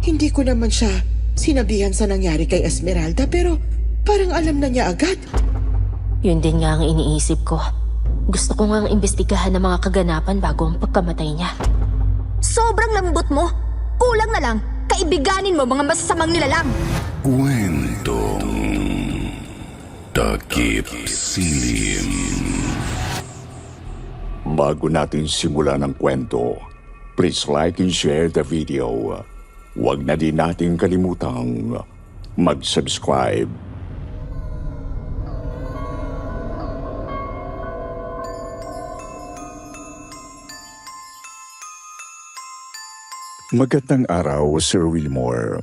Hindi ko naman siya sinabihan sa nangyari kay Esmeralda pero parang alam na niya agad. Yun din nga ang iniisip ko. Gusto ko nga imbestigahan ng mga kaganapan bago ang pagkamatay niya. Sobrang lambot mo. Kulang na lang. Kaibiganin mo mga masasamang nilalang. Kwentong Takip Silim. Bago natin simulan ang kwento, please like and share the video. Huwag na din natin kalimutang mag-subscribe. Magandang araw, Sir Wilmore.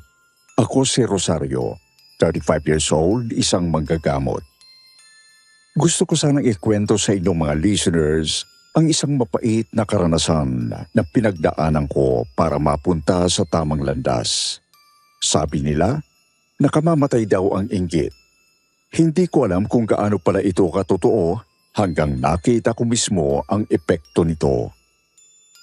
Ako si Rosario, 35 years old, isang manggagamot. Gusto ko sanang ikwento sa inyong mga listeners ang isang mapait na karanasan na pinagdaanan ko para mapunta sa tamang landas. Sabi nila, nakamamatay daw ang inggit. Hindi ko alam kung gaano pala ito katotoo hanggang nakita ko mismo ang epekto nito.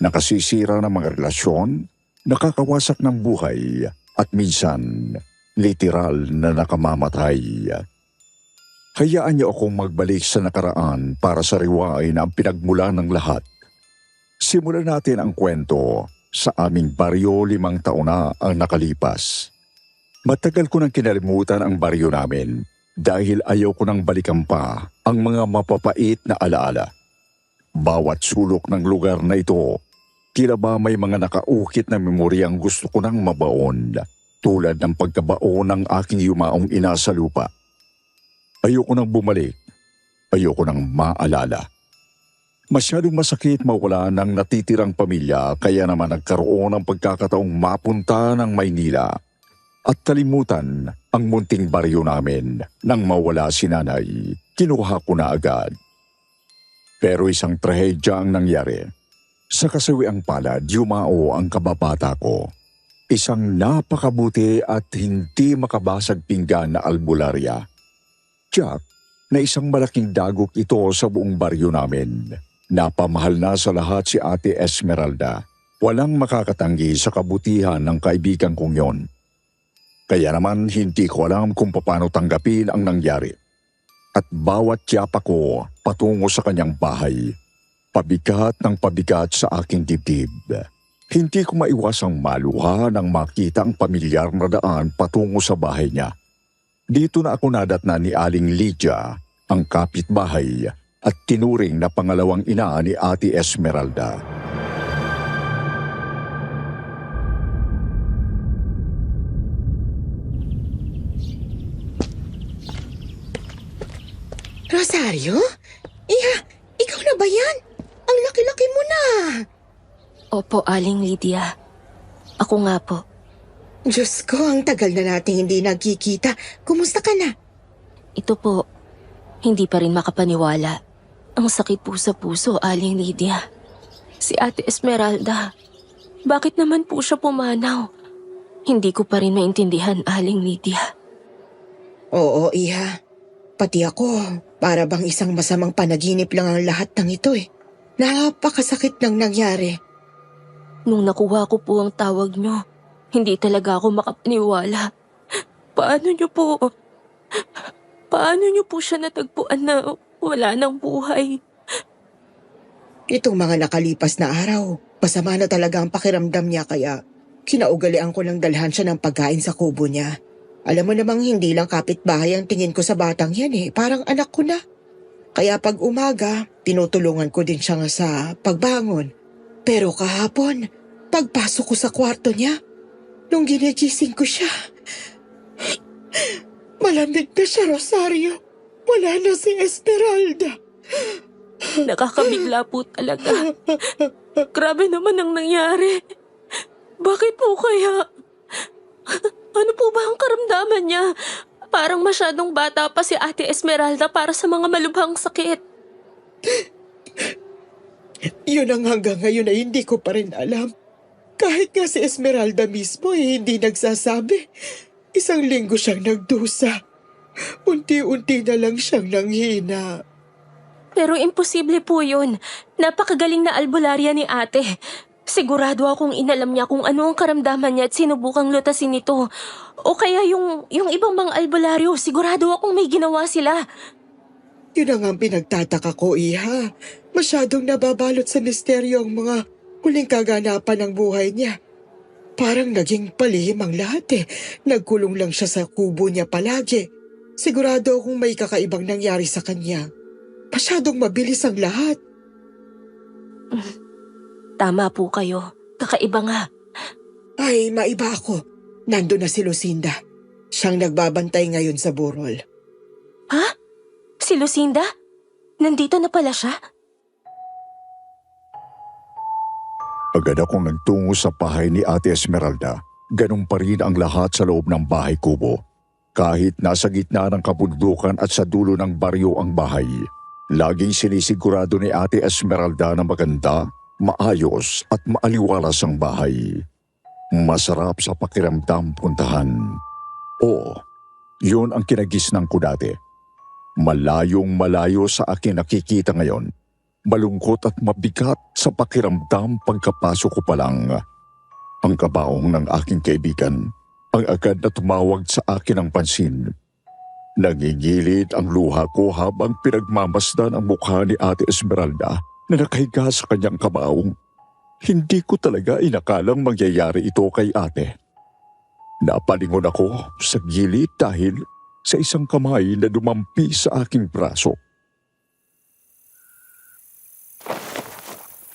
Nakasisira ng mga relasyon, nakakawasak ng buhay at minsan literal na nakamamatay. Hayaan niyo akong magbalik sa nakaraan para sariwain ang pinagmula ng lahat. Simulan natin ang kwento sa aming baryo 5 taon na ang nakalipas. Matagal ko nang kinalimutan ang baryo namin dahil ayaw ko nang balikan pa ang mga mapapait na alaala. Bawat sulok ng lugar na ito, tila ba may mga nakaukit na memoryang gusto ko nang mabaon, tulad ng pagkabaon ng aking yumaong ina sa lupa. Ayoko nang bumalik, ayoko nang maalala. Masyadong masakit mawala ng natitirang pamilya kaya naman nagkaroon ng pagkakataong mapunta ng Maynila at kalimutan ang munting baryo namin. Nang mawala si nanay, kinuha ko na agad. Pero isang trahedya ang nangyari. Sa kasawiang palad, yumao ang kababata ko. Isang napakabuti at hindi makabasag pinggan na albularya. Tiyak na isang malaking dagok ito sa buong baryo namin. Napamahal na sa lahat si Ate Esmeralda. Walang makakatanggi sa kabutihan ng kaibigan kong yon. Kaya naman hindi ko alam kung paano tanggapin ang nangyari. At bawat tiyapa ko patungo sa kanyang bahay. Pabigat ng pabigat sa aking dibdib. Hindi ko maiwasang maluha nang makita ang pamilyar na daan patungo sa bahay niya. Dito na ako nadatna ni Aling Lydia, ang kapitbahay at tinuring na pangalawang ina ni Ate Esmeralda. Rosario? Iha, ikaw na ba yan? Ang laki-laki mo na. Opo, Aling Lydia. Ako nga po. Diyos ko, ang tagal na nating hindi nagkikita. Kumusta ka na? Ito po, hindi pa rin makapaniwala. Ang sakit po sa puso, Aling Lydia. Si Ate Esmeralda, bakit naman po siya pumanaw? Hindi ko pa rin maintindihan, Aling Lydia. Oo, Iha. Pati ako, para bang isang masamang panaginip lang ang lahat ng ito eh. Napakasakit ng nangyari. Nung nakuha ko po ang tawag niyo, hindi talaga ako makapaniwala. Paano niyo po siya natagpuan na wala ng buhay? Itong mga nakalipas na araw, masama na talaga ang pakiramdam niya kaya kinaugalian ko lang dalhan siya ng pagkain sa kubo niya. Alam mo namang hindi lang kapitbahay ang tingin ko sa batang yan eh, parang anak ko na. Kaya pag umaga, tinutulungan ko din siya nga sa pagbangon. Pero kahapon, pagpasok ko sa kwarto niya, nung ginigising ko siya, malamig na siya, Rosario. Wala na si Esmeralda. Nakakabigla po talaga. Grabe naman ang nangyari. Bakit po kaya? Ano po ba ang karamdaman niya? Parang masyadong bata pa si Ate Esmeralda para sa mga malubhang sakit. Yun ang hanggang ngayon ay hindi ko pa rin alam. Kahit nga si Esmeralda mismo ay hindi nagsasabi. 1 linggo siyang nagdusa. Unti-unti na lang siyang nanghina. Pero imposible po yun. Napakagaling na albularya ni ate. Sigurado akong inalam niya kung ano ang karamdaman niya at sinubukang lutasin ito. O kaya yung ibang mga albularyo, sigurado akong may ginawa sila. Yun ang ang pinagtataka ko, Iha. Masyadong nababalot sa misteryo ang mga huling kaganapan ng buhay niya. Parang naging palihim ang lahat eh. Nagkulong lang siya sa kubo niya palagi. Sigurado akong may kakaibang nangyari sa kanya. Masyadong mabilis ang lahat. Tama po kayo. Kakaiba nga. Ay, maiba ako. Nandun na si Lucinda. Siyang nagbabantay ngayon sa burol. Ha? Si Lucinda? Nandito na pala siya? Agad akong nagtungo sa bahay ni Ate Esmeralda. Ganun pa rin ang lahat sa loob ng bahay kubo. Kahit nasa gitna ng kabundukan at sa dulo ng baryo ang bahay, laging sinisigurado ni Ate Esmeralda na maganda, maayos at maaliwalas ang bahay. Masarap sa pakiramdam puntahan. Oo, yun ang kinagisnan ko dati. Malayong malayo sa akin nakikita ngayon. Malungkot at mabigat sa pakiramdam pagkapasok ko pa lang. Ang kabaong ng aking kaibigan ang agad na tumawag sa akin ng pansin. Nangingilid ang luha ko habang pinagmamasdan ang mukha ni Ate Esmeralda na nakahiga sa kanyang kabaong. Hindi ko talaga inakalang mangyayari ito kay ate. Napalingon ako sa gilid dahil sa isang kamay na dumampi sa aking braso.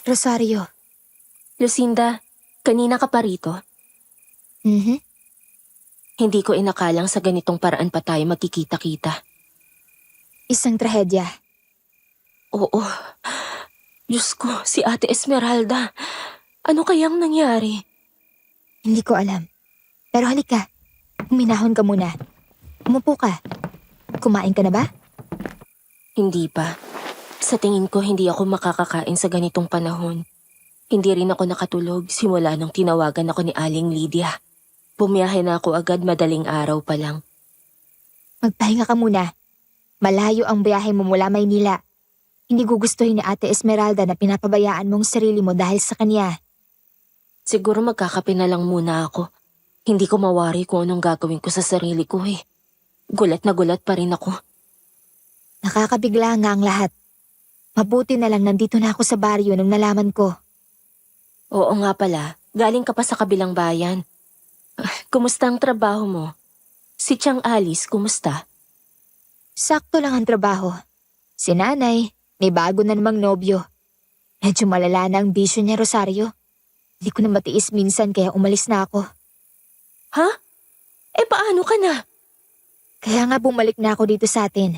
Rosario. Lucinda, kanina ka pa rito? Mhm. Hindi ko inakalang sa ganitong paraan pa tayo magkikita-kita. Isang trahedya. Oo. Diyos ko, si Ate Esmeralda. Ano kayang nangyari? Hindi ko alam. Pero halika. Huminahon ka muna. Umupo ka. Kumain ka na ba? Hindi pa. Sa tingin ko, hindi ako makakakain sa ganitong panahon. Hindi rin ako nakatulog simula nung tinawagan ako ni Aling Lydia. Bumiyahe na ako agad madaling araw pa lang. Magpahinga ka muna. Malayo ang biyahe mo mula Maynila. Hindi gugustuhin ni Ate Esmeralda na pinapabayaan mong sarili mo dahil sa kanya. Siguro magkakape na lang muna ako. Hindi ko mawari kung anong gagawin ko sa sarili ko eh. Gulat na gulat pa rin ako. Nakakabigla nga ang lahat. Mabuti na lang nandito na ako sa baryo nung nalaman ko. Oo nga pala, galing ka pa sa kabilang bayan. Kumusta ang trabaho mo? Si Tiang Alice, kumusta? Sakto lang ang trabaho. Si nanay, may bago na namang nobyo. Medyo malala na ang bisyo niya, Rosario. Hindi ko na matiis minsan kaya umalis na ako. Ha? Eh paano ka na? Kaya nga bumalik na ako dito sa atin.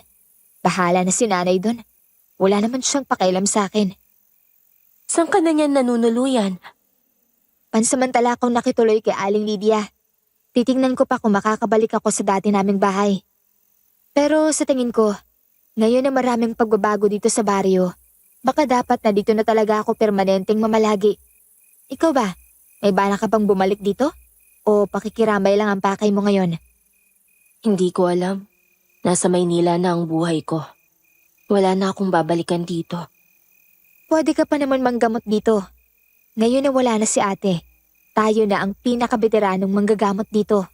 Bahala na si nanay doon. Wala naman siyang pakialam sa akin. Saan ka na niyan nanunuluyan? Pansamantala akong nakituloy kay Aling Lydia. Titingnan ko pa kung makakabalik ako sa dati naming bahay. Pero sa tingin ko, ngayon na maraming pagbabago dito sa baryo, baka dapat na dito na talaga ako permanenteng mamalagi. Ikaw ba? May balak ka bang bumalik dito? O pakikiramay lang ang pakay mo ngayon? Hindi ko alam. Nasa Maynila na ang buhay ko. Wala na akong babalikan dito. Pwede ka pa naman manggamot dito. Ngayon na wala na si ate. Tayo na ang pinakabeteranong manggagamot dito.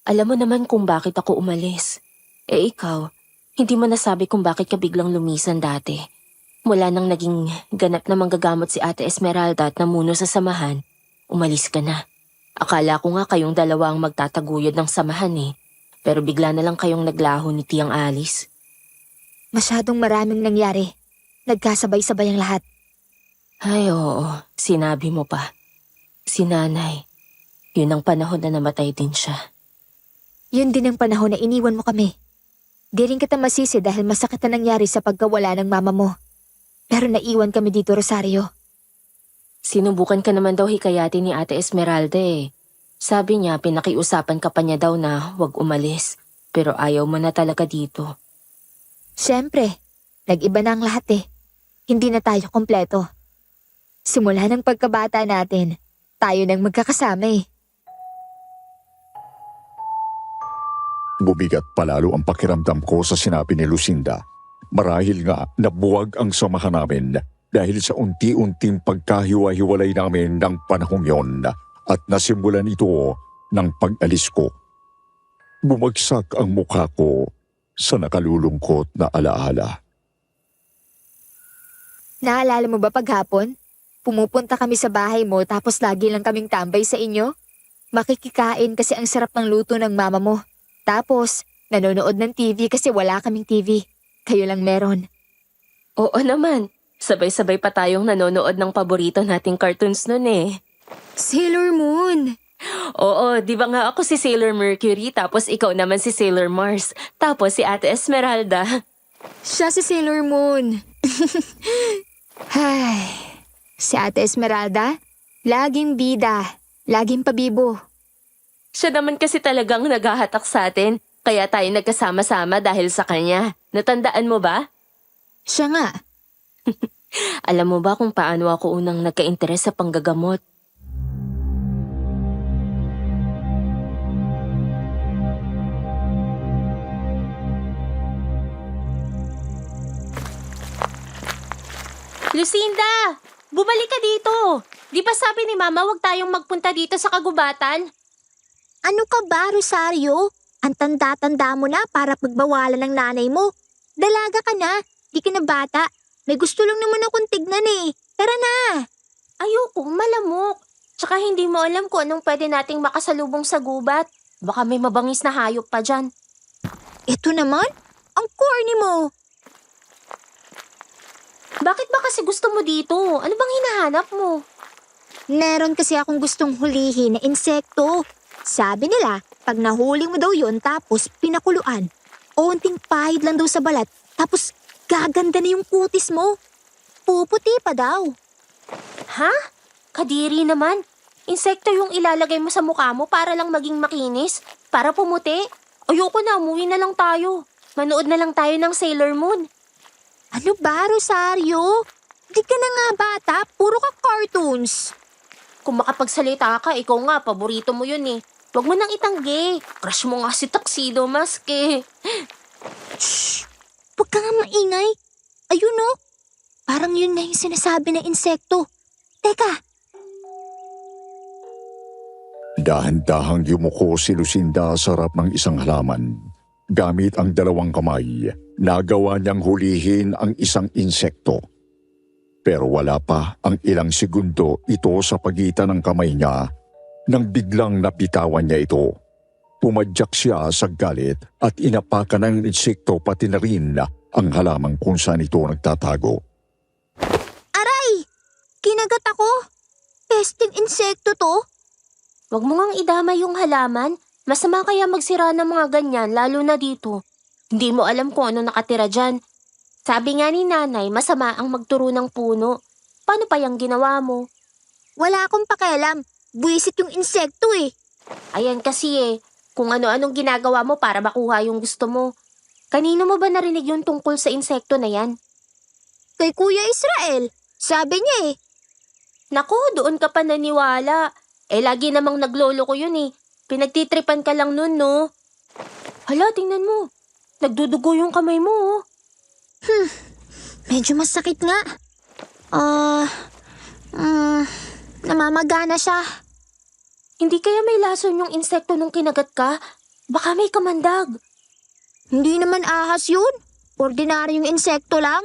Alam mo naman kung bakit ako umalis. Eh ikaw, hindi mo nasabi kung bakit ka biglang lumisan dati. Mula nang naging ganap na manggagamot si Ate Esmeralda at namuno sa samahan, umalis ka na. Akala ko nga kayong dalawa ang magtataguyod ng samahan eh. Pero bigla na lang kayong naglaho ni Tiang Alice. Masyadong maraming nangyari. Nagkasabay-sabay ang lahat. Ay oo, sinabi mo pa. Si nanay, yun ang panahon na namatay din siya. Yun din ang panahon na iniwan mo kami. Di rin kita masisi dahil masakit na nangyari sa pagkawala ng mama mo. Pero naiwan kami dito, Rosario. Sinubukan ka naman daw hikayatin ni Ate Esmeralda eh. Sabi niya pinakiusapan ka pa niya daw na huwag umalis. Pero ayaw mo na talaga dito. Siyempre, nag-iba na ang lahat eh. Hindi na tayo kompleto. Simula ng pagkabata natin, tayo nang magkakasama eh. Bumigat palalo ang pakiramdam ko sa sinabi ni Lucinda. Marahil nga nabuwag ang samahan namin dahil sa unti-unting pagkahiwa-hiwalay namin ng panahong yon at nasimulan ito ng pag-alis ko. Bumagsak ang mukha ko sa nakalulungkot na alaala. Naalala mo ba paghapon? Pumupunta kami sa bahay mo tapos lagi lang kaming tambay sa inyo? Makikikain kasi ang sarap ng luto ng mama mo. Tapos, nanonood ng TV kasi wala kaming TV. Kayo lang meron. Oo naman. Sabay-sabay pa tayong nanonood ng paborito nating cartoons nun eh. Sailor Moon! Oo, di ba nga ako si Sailor Mercury tapos ikaw naman si Sailor Mars. Tapos si Ate Esmeralda. Siya si Sailor Moon. Hay, si Ate Esmeralda, laging bida, laging pabibo. Siya naman kasi talagang naghahatak sa atin. Kaya tayo nagkasama-sama dahil sa kanya. Natandaan mo ba? Siya nga. Alam mo ba kung paano ako unang nagka-interes sa panggagamot? Lucinda! Bumalik ka dito! Di ba sabi ni Mama huwag tayong magpunta dito sa kagubatan? Ano ka ba, Rosario? Ang tanda-tanda mo na para pagbawalan ng nanay mo. Dalaga ka na, di ka na bata. May gusto lang naman akong tignan eh. Tara na! Ayoko, malamok. Tsaka hindi mo alam kung anong pwede nating makasalubong sa gubat. Baka may mabangis na hayop pa dyan. Ito naman, ang corny mo. Bakit ba kasi gusto mo dito? Ano bang hinahanap mo? Meron kasi akong gustong hulihin na insekto. Sabi nila, pag nahuli mo daw yon tapos pinakuluan, onting pahid lang daw sa balat, tapos gaganda na yung kutis mo. Puputi pa daw. Ha? Kadiri naman. Insekto yung ilalagay mo sa mukha mo para lang maging makinis? Para pumuti? Ayoko na, umuwi na lang tayo. Manood na lang tayo ng Sailor Moon. Ano ba, Rosario? Di ka na nga bata, puro ka cartoons. Kung makapagsalita ka, ikaw nga, paborito mo yun eh. Huwag mo nang itanggi. Crush mo nga si Tuxedo Mask eh. Shh! Huwag ka nga maingay. Ayun oh. Parang yun na yung sinasabi ng insekto. Teka, Dahan-dahang yumuko si Lucinda sa harap ng isang halaman. Gamit ang dalawang kamay, nagawa niyang hulihin ang isang insekto. Pero wala pa ang ilang segundo ito sa pagitan ng kamay niya nang biglang napitawan niya ito. Pumadyak siya sa galit at inapakan ng insekto pati na rin ang halamang kung saan ito nagtatago. aray! Kinagat ako. Pesting insekto to. Huwag mo ngang idamay yung halaman. Masama kaya magsira ng mga ganyan, lalo na dito. Hindi mo alam kung ano nakatira dyan. Sabi nga ni nanay, masama ang magturo ng puno. Paano pa yung ginawa mo? Wala akong pakialam. Buwisit yung insekto eh. Ayan kasi eh, kung ano-anong ginagawa mo para makuha yung gusto mo. Kanino mo ba narinig yung tungkol sa insekto na yan? Kay Kuya Israel. Sabi niya eh. Naku, doon ka pa naniwala. Eh, lagi namang naglolo ko yun eh. Pinagtitripan ka lang nun, no? Hala, tingnan mo. Nagdudugo yung kamay mo, oh. Medyo masakit nga. Namamagana siya. Hindi kaya may lason yung insekto nung kinagat ka? Baka may kamandag. Hindi naman ahas yun. Ordinaryong insekto lang.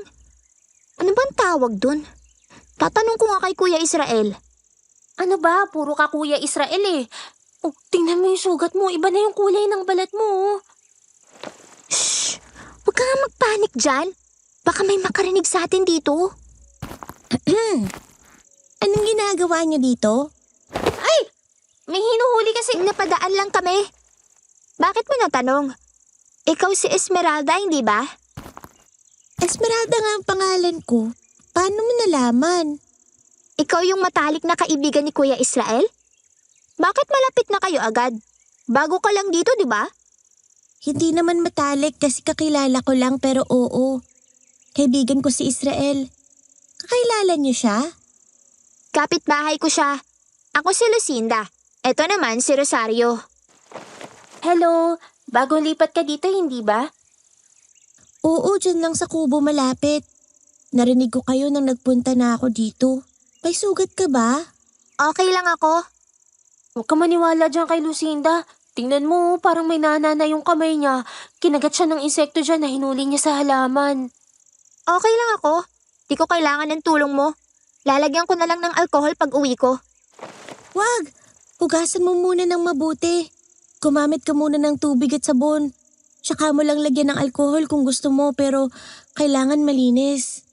Ano bang tawag dun? Tatanong ko nga kay Kuya Israel. Ano ba? Puro ka Kuya Israel eh. Oh, tingnan mo yung sugat mo. Iba na yung kulay ng balat mo, oh. Shh! Huwag ka nga magpanik dyan. Baka may makarinig sa atin dito. Anong ginagawa niyo dito? May hinuhuli kasi. Napadaan lang kami. Bakit mo natanong? Ikaw si Esmeralda, hindi ba? Esmeralda nga ang pangalan ko. Paano mo nalaman? Ikaw yung matalik na kaibigan ni Kuya Israel? Bakit malapit na kayo agad? Bago ka lang dito, di ba? Hindi naman matalik kasi kakilala ko lang pero oo. Kaibigan ko si Israel. Kakilala niyo siya? Kapitbahay ko siya. Ako si Lucinda. Eto naman si Rosario. Hello, bagong lipat ka dito, hindi ba? Oo, dyan lang sa kubo malapit. Narinig ko kayo nang nagpunta na ako dito. May sugat ka ba? Okay lang ako. Huwag ka maniwala dyan kay Lucinda. Tingnan mo, parang may nanana yung kamay niya. Kinagat siya ng insekto dyan na hinuli niya sa halaman. Okay lang ako. Di ko kailangan ng tulong mo. Lalagyan ko na lang ng alkohol pag uwi ko. Wag! Hugasan mo muna ng mabuti. Gumamit ka muna ng tubig at sabon. Tsaka mo lang lagyan ng alkohol kung gusto mo pero kailangan malinis.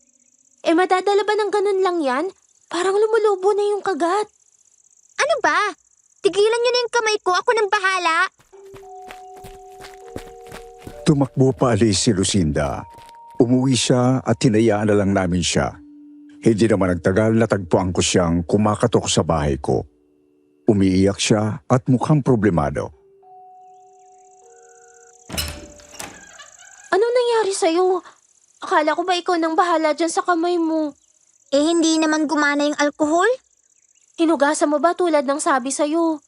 Madadala ba ng ganun lang yan? Parang lumulubo na yung kagat. Ano ba? Tigilan niyo na yung kamay ko. Ako nang bahala. Tumakbo pa alis si Lucinda. Umuwi siya at hinayaan na lang namin siya. Hindi naman nagtagal natagpuan ko siyang kumakatok sa bahay ko. Umiiyak siya at mukhang problemado. Anong nangyari sa'yo? Akala ko ba ikaw nang bahala dyan sa kamay mo? Hindi naman gumana yung alkohol? Hinugasan mo ba tulad ng sabi sa'yo?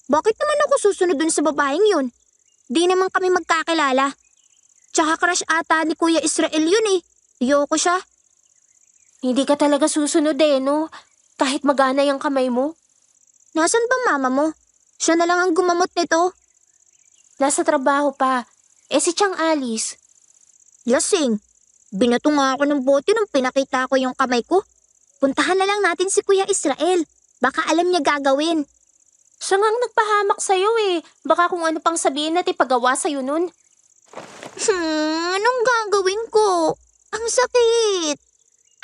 Bakit naman ako susunod dun sa babaeng yun? Di naman kami magkakilala. Tsaka crush ata ni Kuya Israel yun eh. Ayoko siya. Hindi ka talaga susunod no? Kahit magana yung kamay mo? Nasaan ba mama mo? Siya na lang ang gumamot nito. Nasa trabaho pa. Si Chang Alice. Lasing. Binato nga ako ng bote nung pinakita ko yung kamay ko. Puntahan na lang natin si Kuya Israel. Baka alam niya gagawin. Siya nga ang nagpahamak sa'yo Baka kung ano pang sabihin at ipagawa sa'yo nun. Anong gagawin ko? Ang sakit.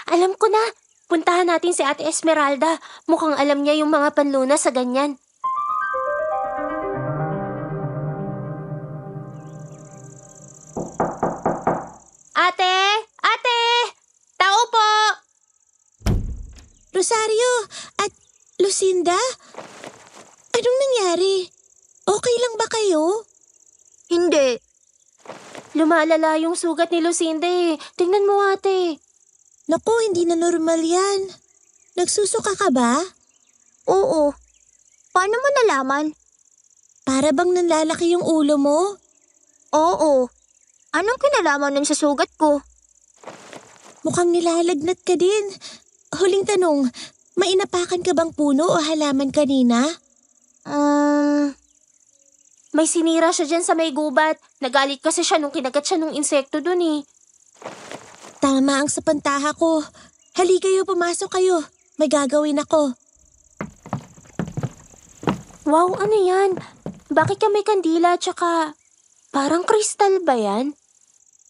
Alam ko na. Puntahan natin si Ate Esmeralda. Mukhang alam niya yung mga panlunas sa ganyan. Ate! Ate! Tao po! Rosario at Lucinda? Anong nangyari? Okay lang ba kayo? Hindi. Lumalala yung sugat ni Lucinda Tingnan mo ate. Naku, hindi na normal yan. Nagsusuka ka ba? Oo. Paano mo nalaman? Para bang nanlalaki yung ulo mo? Oo. Anong kinalaman nun sa sugat ko? Mukhang nilalagnat ka din. Huling tanong, may inapakan ka bang puno o halaman kanina? May sinira siya dyan sa may gubat. Nagalit kasi siya nung kinagat siya nung insekto dun Tama ang sapantaha ko. Hali kayo, pumasok kayo. May gagawin ako. Wow, ano yan? Bakit ka may kandila tsaka parang kristal ba yan?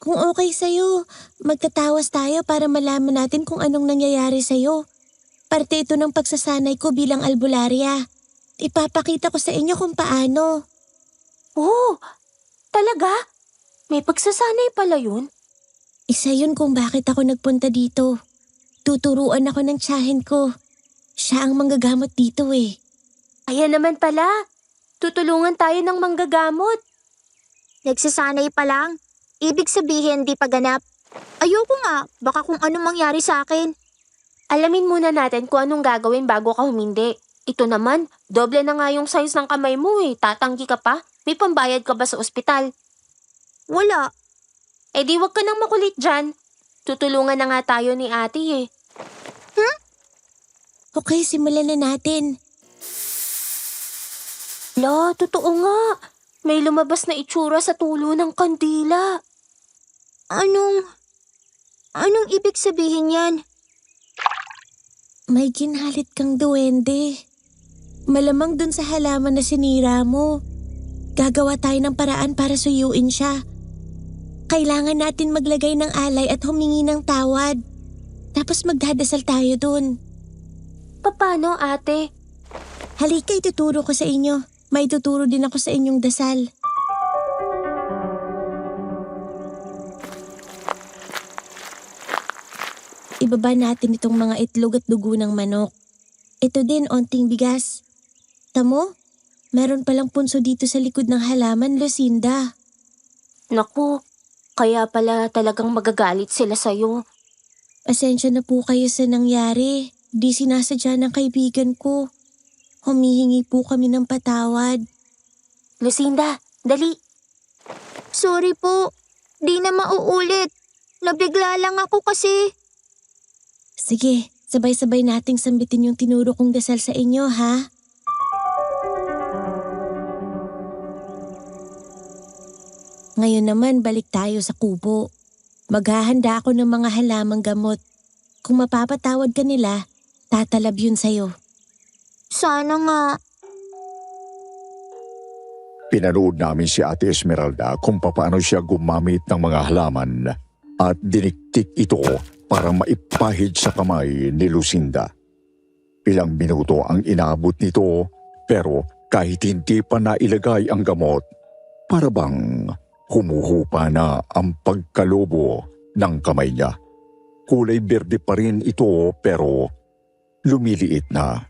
Kung okay sa'yo, magtatawas tayo para malaman natin kung anong nangyayari sa'yo. Parte ito ng pagsasanay ko bilang albularya. Ipapakita ko sa inyo kung paano. Oh, talaga? May pagsasanay pala yun? Isa yun kung bakit ako nagpunta dito. Tuturuan ako ng tiyahin ko. Siya ang manggagamot dito Ayan naman pala. Tutulungan tayo ng manggagamot. Nagsasanay pa lang. Ibig sabihin di pa ganap. Ayoko nga. Baka kung anong mangyari sa akin. Alamin muna natin kung anong gagawin bago ka humindi. Ito naman, doble na nga yung size ng kamay mo Tatanggi ka pa? May pambayad ka ba sa ospital? Wala. Di wag ka nang makulit dyan. Tutulungan na nga tayo ni ate Okay, simulan na natin. Totoo nga. May lumabas na itsura sa tulo ng kandila. Anong ibig sabihin yan? May ginalit kang duwende. Malamang dun sa halaman na sinira mo. Gagawa tayo ng paraan para suyuin siya. Kailangan natin maglagay ng alay at humingi ng tawad. Tapos magdadasal tayo dun. Paano ate? Halika, ituturo ko sa inyo. May tuturo din ako sa inyong dasal. Ibaba natin itong mga itlog at dugo ng manok. Ito din, onting bigas. Tamo, meron palang punso dito sa likod ng halaman, Lucinda. Naku, kaya pala talagang magagalit sila sa'yo. Pasensya na po kayo sa nangyari. Di sinasadya ng kaibigan ko. Humihingi po kami ng patawad. Lucinda, dali. Sorry po. Di na mauulit. Nabigla lang ako kasi. Sige, sabay-sabay nating sambitin yung tinuro kong dasal sa inyo, ha? Ngayon naman, balik tayo sa kubo. Maghahanda ako ng mga halamang gamot. Kung mapapatawad ka nila, tatalab yun sa'yo. Sana nga. Pinanood namin si Ate Esmeralda kung paano siya gumamit ng mga halaman at diniktik ito para maipahid sa kamay ni Lucinda. Ilang minuto ang inaabot nito pero kahit hindi pa nailagay ang gamot, para bang humuhupa na ang pagkalubo ng kamay niya. Kulay berde pa rin ito pero lumiliit na.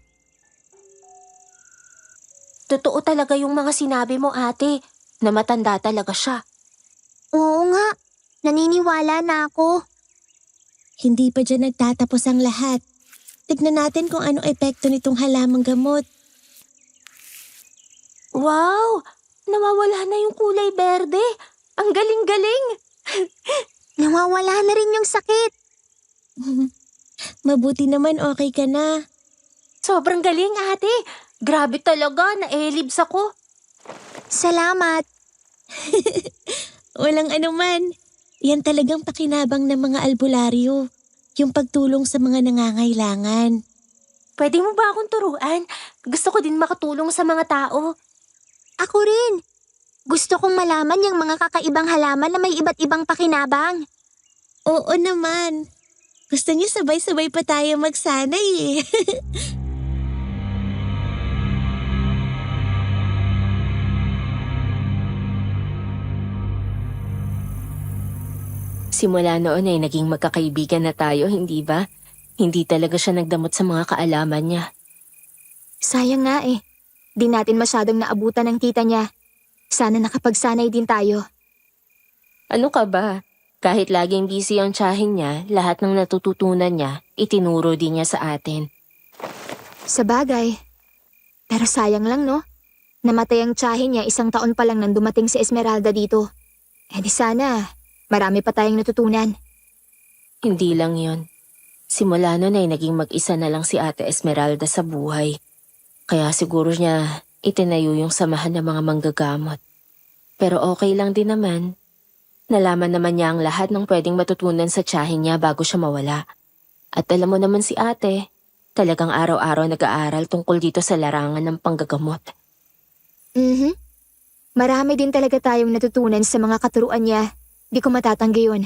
Totoo talaga yung mga sinabi mo, ate, na matanda talaga siya. Oo nga. Naniniwala na ako. Hindi pa dyan nagtatapos ang lahat. Tignan natin kung anong epekto nitong halamang gamot. Wow! Nawawala na yung kulay berde. Ang galing-galing! Nawawala na rin yung sakit. Mabuti naman okay ka na. Sobrang galing, ate. Grabe talaga, naelibs ako. Salamat. Walang anuman. Yan talagang pakinabang ng mga albularyo. Yung pagtulong sa mga nangangailangan. Pwede mo ba akong turuan? Gusto ko din makatulong sa mga tao. Ako rin. Gusto kong malaman yung mga kakaibang halaman na may iba't ibang pakinabang. Oo naman. Gusto niyo sabay-sabay pa tayo magsanay eh. Simula noon ay naging magkakaibigan na tayo, hindi ba? Hindi talaga siya nagdamot sa mga kaalaman niya. Sayang nga eh. Di natin masyadong naabutan ng tita niya. Sana nakapagsanay din tayo. Ano ka ba? Kahit laging busy ang tiyahin niya, lahat ng natututunan niya, itinuro din niya sa atin. Sa bagay. Pero sayang lang no? Namatay ang tiyahin niya 1 taon pa lang nang dumating si Esmeralda dito. Eh di sana, marami pa tayong natutunan. Hindi lang yon. Simula noon ay naging mag-isa na lang si Ate Esmeralda sa buhay. Kaya siguro niya itinayo yung samahan ng mga manggagamot. Pero okay lang din naman. Nalaman naman niya ang lahat ng pwedeng matutunan sa tiyahin niya bago siya mawala. At alam mo naman si ate, talagang araw-araw nag-aaral tungkol dito sa larangan ng panggagamot. Marami din talaga tayong natutunan sa mga katuruan niya. Di ko matatanggi yun.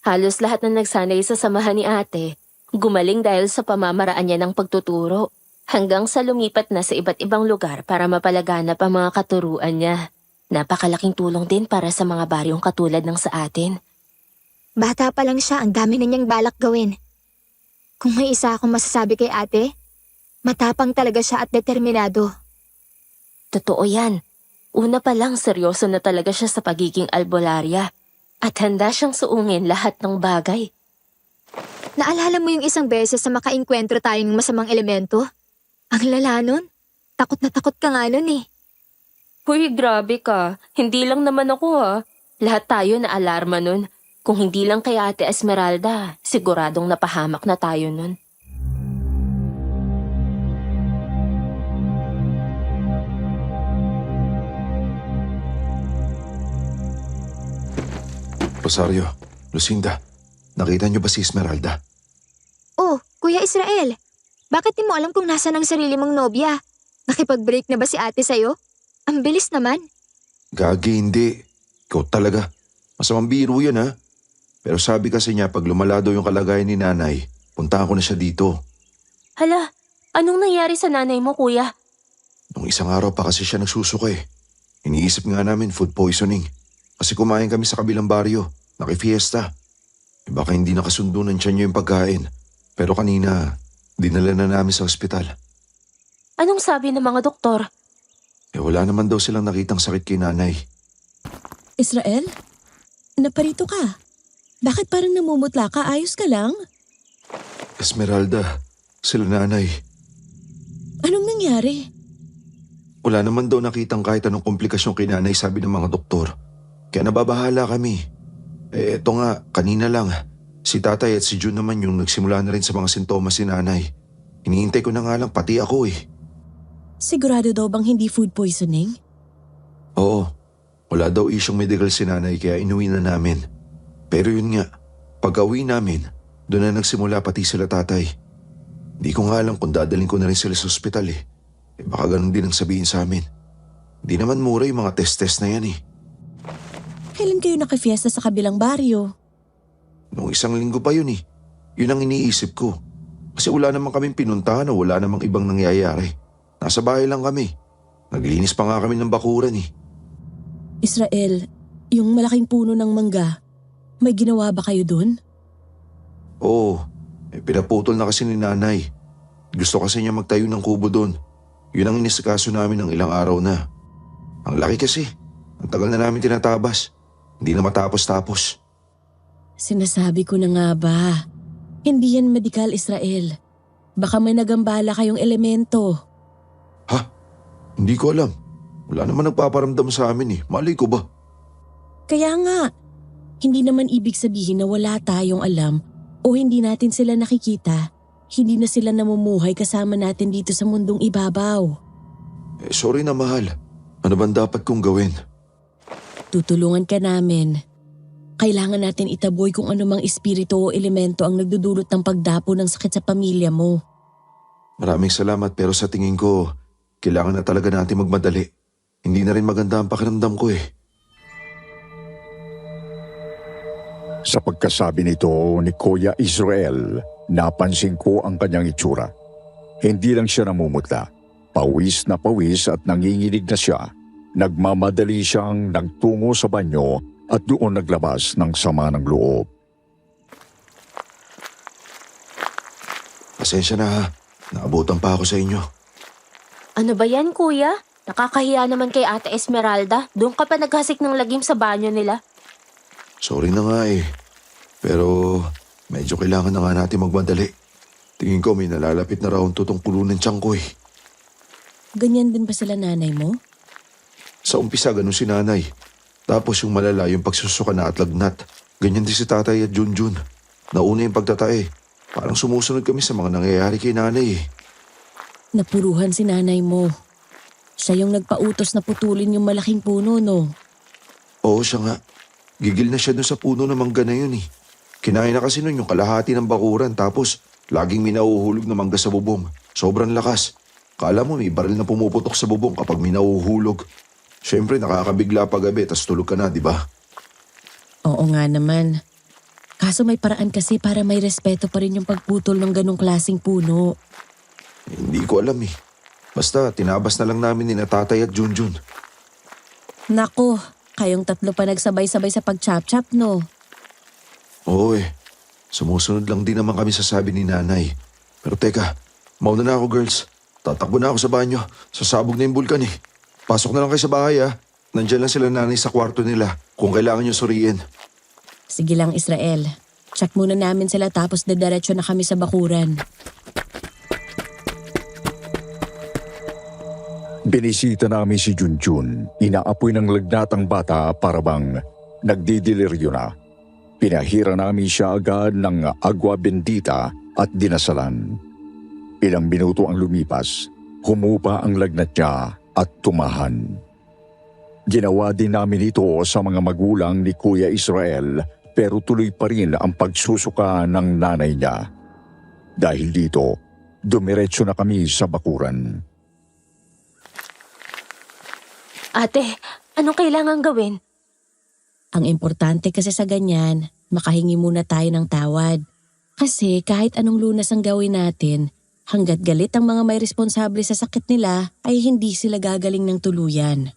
Halos lahat na nagsanay sa samahan ni ate, gumaling dahil sa pamamaraan niya ng pagtuturo, hanggang sa lumipat na sa iba't ibang lugar para mapalaganap ang mga katuruan niya. Napakalaking tulong din para sa mga baryong katulad ng sa atin. Bata pa lang siya, ang dami na niyang balak gawin. Kung may isa akong masasabi kay ate, matapang talaga siya at determinado. Totoo yan. Una pa lang seryoso na talaga siya sa pagiging albularya at handa siyang suungin lahat ng bagay. Naalala mo yung isang beses na makainkwentro tayo ng masamang elemento? Ang lala nun. Takot na takot ka nga nun eh. Huy, grabe ka. Hindi lang naman ako ha. Lahat tayo na alarma nun. Kung hindi lang kay Ate Esmeralda, siguradong napahamak na tayo nun. Rosario, Lucinda, nakita niyo ba si Esmeralda? Oh, Kuya Israel. Bakit di mo alam kung nasa ng sarili mong nobya? Nakipag-break na ba si ate sa'yo? Ang bilis naman. Gagi, hindi. Ikaw talaga. Masamang biro yan ha. Pero sabi kasi niya pag lumala daw yung kalagayan ni nanay, puntahan ko na siya dito. Hala, anong nangyari sa nanay mo, kuya? Nung isang araw pa kasi siya nagsusuka eh. Iniisip nga namin food poisoning. Kasi kumain kami sa kabilang baryo, nakifiesta. Eh baka hindi nakasundo ng tiyan niyo yung pagkain. Pero kanina, dinala na namin sa ospital. Anong sabi ng mga doktor? Eh wala naman daw silang nakitang sakit kay nanay. Israel? Naparito ka? Bakit parang namumutla ka? Ayos ka lang? Esmeralda, sila nanay. Anong nangyari? Wala naman daw nakitang kahit anong komplikasyon kay nanay, sabi ng mga doktor. Kaya nababahala kami. Eh eto nga, kanina lang. Si tatay at si Jun naman yung nagsimula na rin sa mga sintomas ni nanay. Hinihintay ko na nga lang pati ako eh. Sigurado daw bang hindi food poisoning? Oo, wala daw isyong medical si nanay kaya inuwi na namin. Pero yun nga, pag-uwi namin, doon na nagsimula pati sila tatay. Di ko nga alam kung dadalhin ko na rin sila sa ospital eh. Baka ganun din ang sabihin sa amin. Di naman mura yung mga test-test na yan eh. Kailan kayo nakifiesta sa kabilang baryo? Nung isang linggo pa yun eh. Yun ang iniisip ko. Kasi wala namang kaming pinuntahan o wala namang ibang nangyayari. Nasa bahay lang kami. Naglinis pa nga kami ng bakuran eh. Israel, yung malaking puno ng mangga, may ginawa ba kayo dun? Oo, pinaputol na kasi ni nanay. Gusto kasi niya magtayo ng kubo doon. Yun ang inisikaso namin ng ilang araw na. Ang laki kasi. Ang tagal na namin tinatabas. Hindi na matapos-tapos. Sinasabi ko na nga ba, hindi yan medical, Israel. Baka may nagambala kayong elemento. Ha? Hindi ko alam. Wala naman nagpaparamdam sa amin eh. Malay ko ba? Kaya nga, hindi naman ibig sabihin na wala tayong alam o hindi natin sila nakikita. Hindi na sila namumuhay kasama natin dito sa mundong ibabaw. Sorry na mahal. Ano bang dapat kong gawin? Tutulungan ka namin. Kailangan natin itaboy kung anumang espiritu o elemento ang nagdudulot ng pagdapo ng sakit sa pamilya mo. Maraming salamat pero sa tingin ko, kailangan na talaga natin magmadali. Hindi na rin maganda ang pakiramdam ko eh. Sa pagkasabi nito ni Kuya Israel, napansin ko ang kanyang itsura. Hindi lang siya namumutla. Pawis na pawis at nanginginig na siya. Nagmamadali siyang nagtungo sa banyo at doon naglabas ng sama ng loob. Pasensya na ha. Naabutan pa ako sa inyo. Ano ba yan, kuya? Nakakahiya naman kay Ate Esmeralda. Doon ka pa naghasik ng lagim sa banyo nila. Sorry na nga eh. Pero medyo kailangan na nga natin magmadali. Tingin ko may nalalapit na raw ang tutungkulo ng tiyan ko eh. Ganyan din ba sila nanay mo? Sa umpisa ganun si nanay. Tapos yung malala yung pagsusuka na at lagnat. Ganyan din si tatay at Junjun. Nauna yung pagtatae. Parang sumusunod kami sa mga nangyayari kay nanay eh. Napuruhan si nanay mo. Siya yung nagpautos na putulin yung malaking puno, no? Oo siya nga. Gigil na siya dun sa puno ng mangga na yun eh. Kinain na kasi nun yung kalahati ng bakuran tapos laging minauhulog na mangga sa bubong. Sobrang lakas. Kala mo may baril na pumuputok sa bubong kapag minauhulog. Siyempre nakakabigla pag-gabi tas tulog ka na, di ba? Oo nga naman. Kaso may paraan kasi para may respeto pa rin yung pagputol ng ganong klaseng puno. Hindi ko alam eh. Basta tinabas na lang namin ni na tatay at Junjun. Nako, kayong tatlo pa nagsabay-sabay sa pag-chop-chop, no? Oo eh. Sumusunod lang din naman kami sa sabi ni nanay. Pero teka, mauna na ako girls. Tatakbo na ako sa banyo. Sasabog na yung bulkan eh. Pasok na lang kayo sa bahay ah. Nandiyan lang sila nanay sa kwarto nila kung kailangan nyo suriin. Sige lang, Israel. Check muna namin sila tapos dediretso na kami sa bakuran. Binisita namin si Junjun. Inaapoy ng lagnat ang bata para bang nagdidiliryo na. Pinahira namin siya agad ng agwa bendita at dinasalan. Ilang minuto ang lumipas, humupa ang lagnat niya at tumahan. Ginawa din namin ito sa mga magulang ni Kuya Israel pero tuloy pa rin ang pagsusuka ng nanay niya. Dahil dito, dumiretso na kami sa bakuran. Ate, anong kailangan gawin? Ang importante kasi sa ganyan, makahingi muna tayo ng tawad. Kasi kahit anong lunas ang gawin natin, hanggat galit ang mga may responsable sa sakit nila, ay hindi sila gagaling ng tuluyan.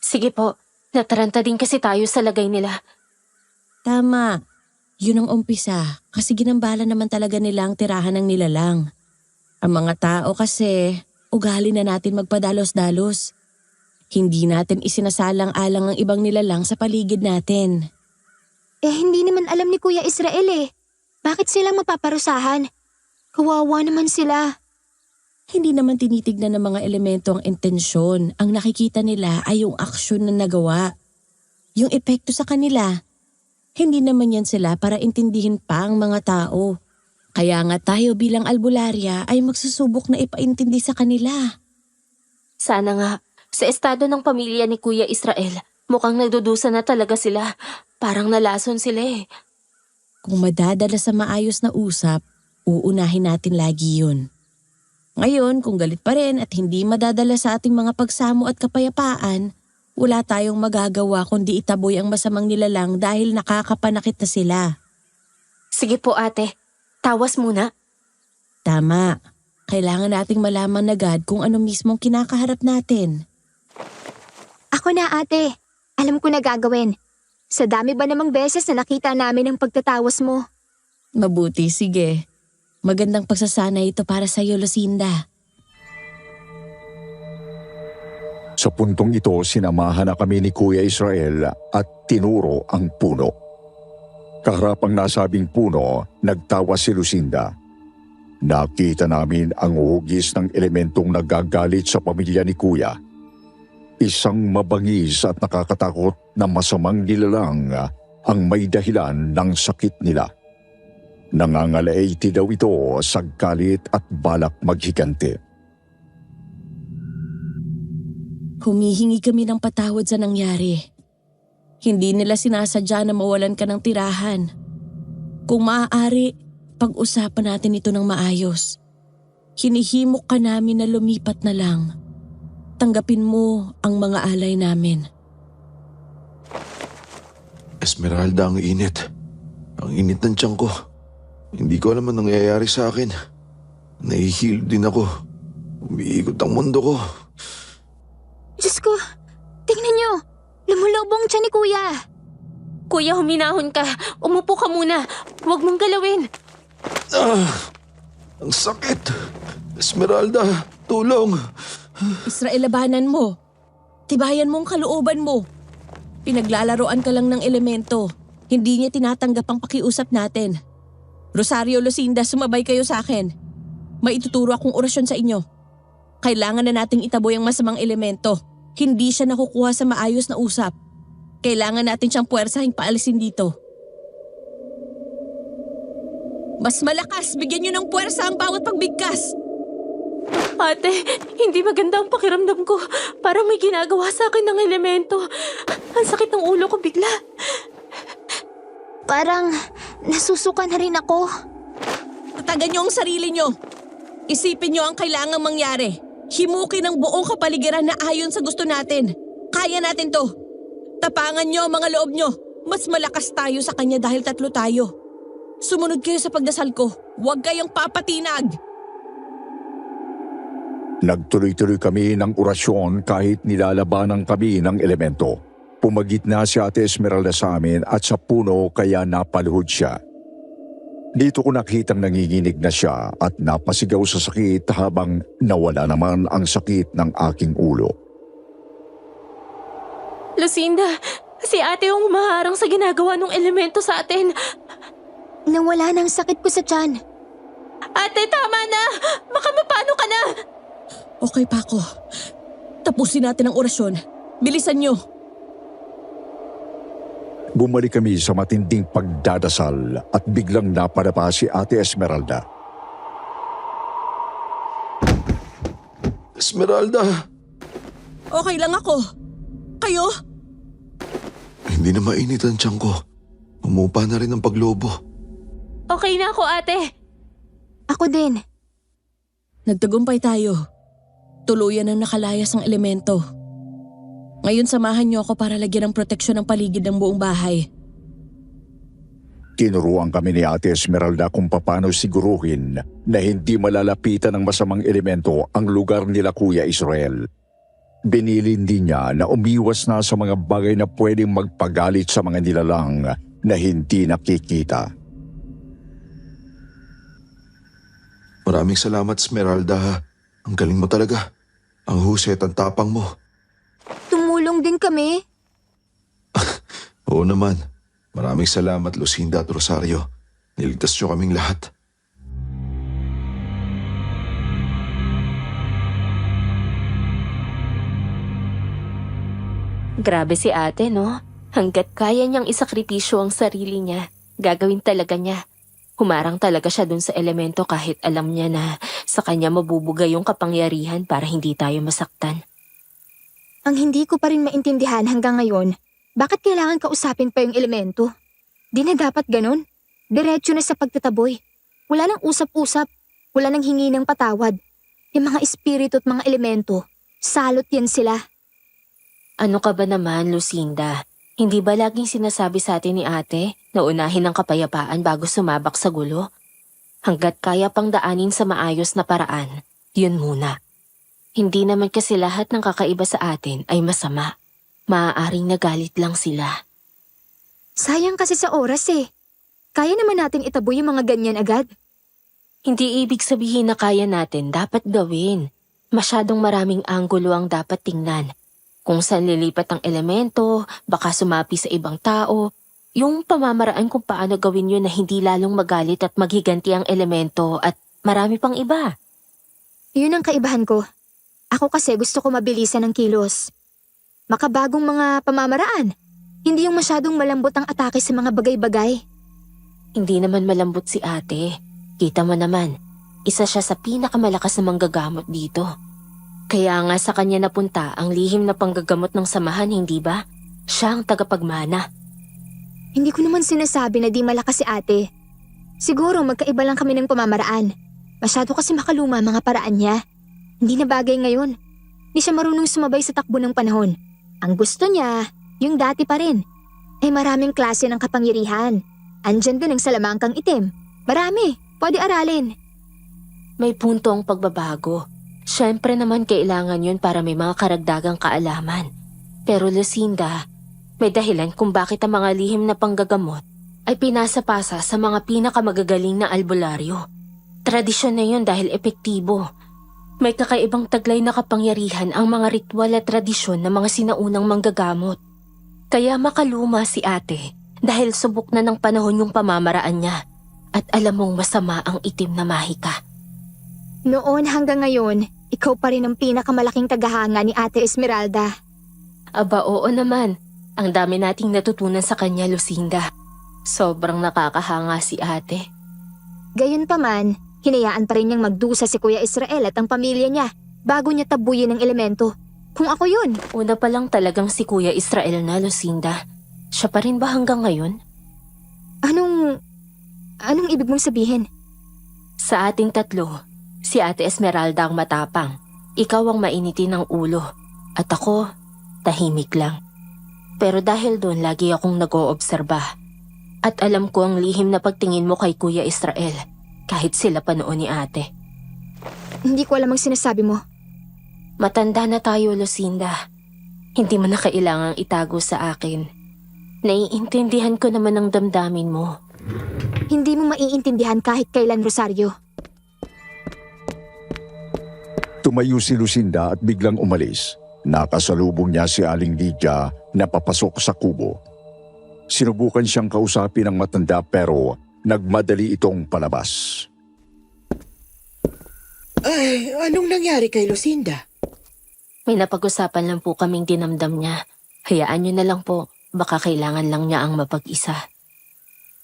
Sige po, nataranta din kasi tayo sa lagay nila. Tama. Yun ang umpisa kasi ginambala naman talaga nila ang tirahan ng nilalang. Ang mga tao kasi, ugali na natin magpadalos-dalos. Hindi natin isinasalang-alang ang ibang nilalang sa paligid natin. Hindi naman alam ni Kuya Israel eh. Bakit sila mapaparusahan? Kawawa naman sila. Hindi naman tinitignan ng mga elemento ang intensyon. Ang nakikita nila ay yung aksyon na nagawa. Yung epekto sa kanila. Hindi naman yan sila para intindihin pa ang mga tao. Kaya nga tayo bilang albularya ay magsusubok na ipaintindi sa kanila. Sana nga, sa estado ng pamilya ni Kuya Israel, mukhang nagdudusa na talaga sila. Parang nalason sila eh. Kung madadala sa maayos na usap, uunahin natin lagi yun. Ngayon, kung galit pa rin at hindi madadala sa ating mga pagsamo at kapayapaan, wala tayong magagawa kundi itaboy ang masamang nilalang dahil nakakapanakit na sila. Sige po ate, tawas muna. Tama. Kailangan nating malaman agad kung ano mismong kinakaharap natin. Ako na ate. Alam ko na gagawin. Sa dami ba namang beses na nakita namin ang pagtatawas mo? Mabuti, sige. Magandang pagsasanay ito para sa iyo, Lucinda. Sa puntong ito, sinamahan na kami ni Kuya Israel at tinuro ang puno. Kaharap ang nasabing puno, nagtawa si Lucinda. Nakita namin ang hugis ng elementong nagagalit sa pamilya ni Kuya. Isang mabangis at nakakatakot na masamang nilalang ang may dahilan ng sakit nila. Nangangalaiti daw ito sa galit at balak maghigante. Humihingi kami ng patawad sa nangyari. Hindi nila sinasadya na mawalan ka ng tirahan. Kung maaari, pag-usapan natin ito ng maayos. Hinihimok ka namin na lumipat na lang. Tanggapin mo ang mga alay namin. Esmeralda, ang init. Ang init ng tiyan ko. Hindi ko alam ang nangyayari sa akin. Nahihilo din ako. Umiikot ang mundo ko. Diyos ko, tingnan niyo. Lumulubong siya ni Kuya. Kuya, huminahon ka. Umupo ka muna. Huwag mong galawin. Ang sakit. Esmeralda, tulong. Israel, labanan mo. Tibayan mo ang kalooban mo. Pinaglalaroan ka lang ng elemento. Hindi niya tinatanggap ang pakiusap natin. Rosario, Lucinda, sumabay kayo sa akin. May ituturo akong orasyon sa inyo. Kailangan na nating itaboy ang masamang elemento. Hindi siya nakukuha sa maayos na usap. Kailangan natin siyang puwersahing paalisin dito. Mas malakas, bigyan niyo ng puwersa ang bawat pagbigkas. Ate, hindi maganda ang pakiramdam ko. Parang may ginagawa sa akin ng elemento. Ang sakit ng ulo ko bigla. Parang nasusuka na rin ako. Tatagan niyo ang sarili niyo. Isipin niyo ang kailangang mangyari. Himukin ang buong kapaligiran na ayon sa gusto natin. Kaya natin to. Tapangan niyo ang mga loob niyo. Mas malakas tayo sa kanya dahil tatlo tayo. Sumunod kayo sa pagdasal ko. Huwag kayong papatinag. Nagtuloy-tuloy kami ng orasyon kahit nilalabanan kami ng elemento. Pumagit na si Ate Esmeralda sa amin at sa puno kaya napaluhod siya. Dito ko nakitang nanginginig na siya at napasigaw sa sakit habang nawala naman ang sakit ng aking ulo. Lucinda, si ate yung humaharang sa ginagawa ng elemento sa atin. Nawala na ang sakit ko sa tiyan. Ate, tama na! Baka mapano ka na! Okay pa ako. Tapusin natin ang orasyon. Bilisan niyo. Bumalik kami sa matinding pagdadasal at biglang napadapa si Ate Esmeralda. Esmeralda! Okay lang ako. Kayo? Hindi na mainit ang tiyan ko. Umupa na rin ang paglobo. Okay na ako, ate. Ako din. Nagtagumpay tayo. Tuluyan ang nakalayas ang elemento. Ngayon samahan niyo ako para lagyan ng proteksyon ng paligid ng buong bahay. Tinuruan kami ni Ate Esmeralda kung paano siguruhin na hindi malalapitan ng masamang elemento ang lugar nila Kuya Israel. Binilin din niya na umiwas na sa mga bagay na pwedeng magpagalit sa mga nilalang na hindi nakikita. Maraming salamat, Esmeralda. Ang galing mo talaga. Ang husay at ang tapang mo. Tumulong din kami. Oo naman. Maraming salamat, Lucinda at Rosario. Niligtas niyo kaming lahat. Grabe si ate, no? Hanggat kaya niyang isakripisyo ang sarili niya, gagawin talaga niya. Humarang talaga siya dun sa elemento kahit alam niya na sa kanya mabubugay yung kapangyarihan para hindi tayo masaktan. Ang hindi ko pa rin maintindihan hanggang ngayon, bakit kailangan kausapin pa yung elemento? Di na dapat ganun. Diretso na sa pagtataboy. Wala nang usap-usap. Wala nang hingi ng patawad. Yung mga espiritu at mga elemento, salot yan sila. Ano ka ba naman, Lucinda? Hindi ba laging sinasabi sa atin ni ate na unahin ang kapayapaan bago sumabak sa gulo? Hanggat kaya pang daanin sa maayos na paraan, yun muna. Hindi naman kasi lahat ng kakaiba sa atin ay masama. Maaaring nagalit lang sila. Sayang kasi sa oras eh. Kaya naman nating itaboy yung mga ganyan agad. Hindi ibig sabihin na kaya natin dapat gawin. Masyadong maraming anggulo ang dapat tingnan. Kung saan lilipat ang elemento, baka sumapi sa ibang tao. Yung pamamaraan kung paano gawin yun na hindi lalong magalit at maghiganti ang elemento at marami pang iba. Yun ang kaibahan ko. Ako kasi gusto ko mabilisan ng kilos. Makabagong mga pamamaraan. Hindi yung masyadong malambot ang atake sa mga bagay-bagay. Hindi naman malambot si ate. Kita mo naman, isa siya sa pinakamalakas na manggagamot dito. Kaya nga sa kanya napunta ang lihim na panggagamot ng samahan, hindi ba? Siya ang tagapagmana. Hindi ko naman sinasabi na di malakas si ate. Siguro magkaiba lang kami ng pamamaraan. Masyado kasi makaluma mga paraan niya. Hindi na bagay ngayon. Hindi siya marunong sumabay sa takbo ng panahon. Ang gusto niya, yung dati pa rin. Ay maraming klase ng kapangyarihan. Andyan din ang salamangkang itim. Marami, pwede aralin. May punto ang pagbabago. Siyempre naman kailangan yun para may mga karagdagang kaalaman. Pero Lucinda, may dahilan kung bakit ang mga lihim na panggagamot ay pinasa-pasa sa mga pinakamagagaling na albularyo. Tradisyon na yun dahil epektibo. May kakaibang taglay na kapangyarihan ang mga ritual at tradisyon ng mga sinaunang manggagamot. Kaya makaluma si ate dahil subok na ng panahon yung pamamaraan niya at alam mong masama ang itim na mahika. Noon hanggang ngayon, ikaw pa rin ang pinakamalaking tagahanga ni Ate Esmeralda. Aba oo naman, ang dami nating natutunan sa kanya, Lucinda. Sobrang nakakahanga si ate. Gayunpaman, hinayaan pa rin niyang magdusa si Kuya Israel at ang pamilya niya bago niya tabuyin ang elemento. Kung ako yun, Una pa lang talagang si Kuya Israel na, Lucinda. Siya pa rin ba hanggang ngayon? anong ibig mong sabihin? Sa ating tatlo, si Ate Esmeralda ang matapang. Ikaw ang mainitin ng ulo. At ako, tahimik lang. Pero dahil doon lagi akong nag-oobserba. At alam ko ang lihim na pagtingin mo kay Kuya Israel, kahit sila pa noon ni ate. Hindi ko alam ang sinasabi mo. Matanda na tayo, Lucinda. Hindi mo na kailangang itago sa akin. Naiintindihan ko naman ang damdamin mo. Hindi mo maiintindihan kahit kailan, Rosario. Tumayo si Lucinda at biglang umalis. Nakasalubong niya si Aling Lydia na papasok sa kubo. Sinubukan siyang kausapin ng matanda pero nagmadali itong palabas. Ay, anong nangyari kay Lucinda? May napag-usapan lang po kaming dinamdam niya. Hayaan niyo na lang po. Baka kailangan lang niya ang mapag-isa.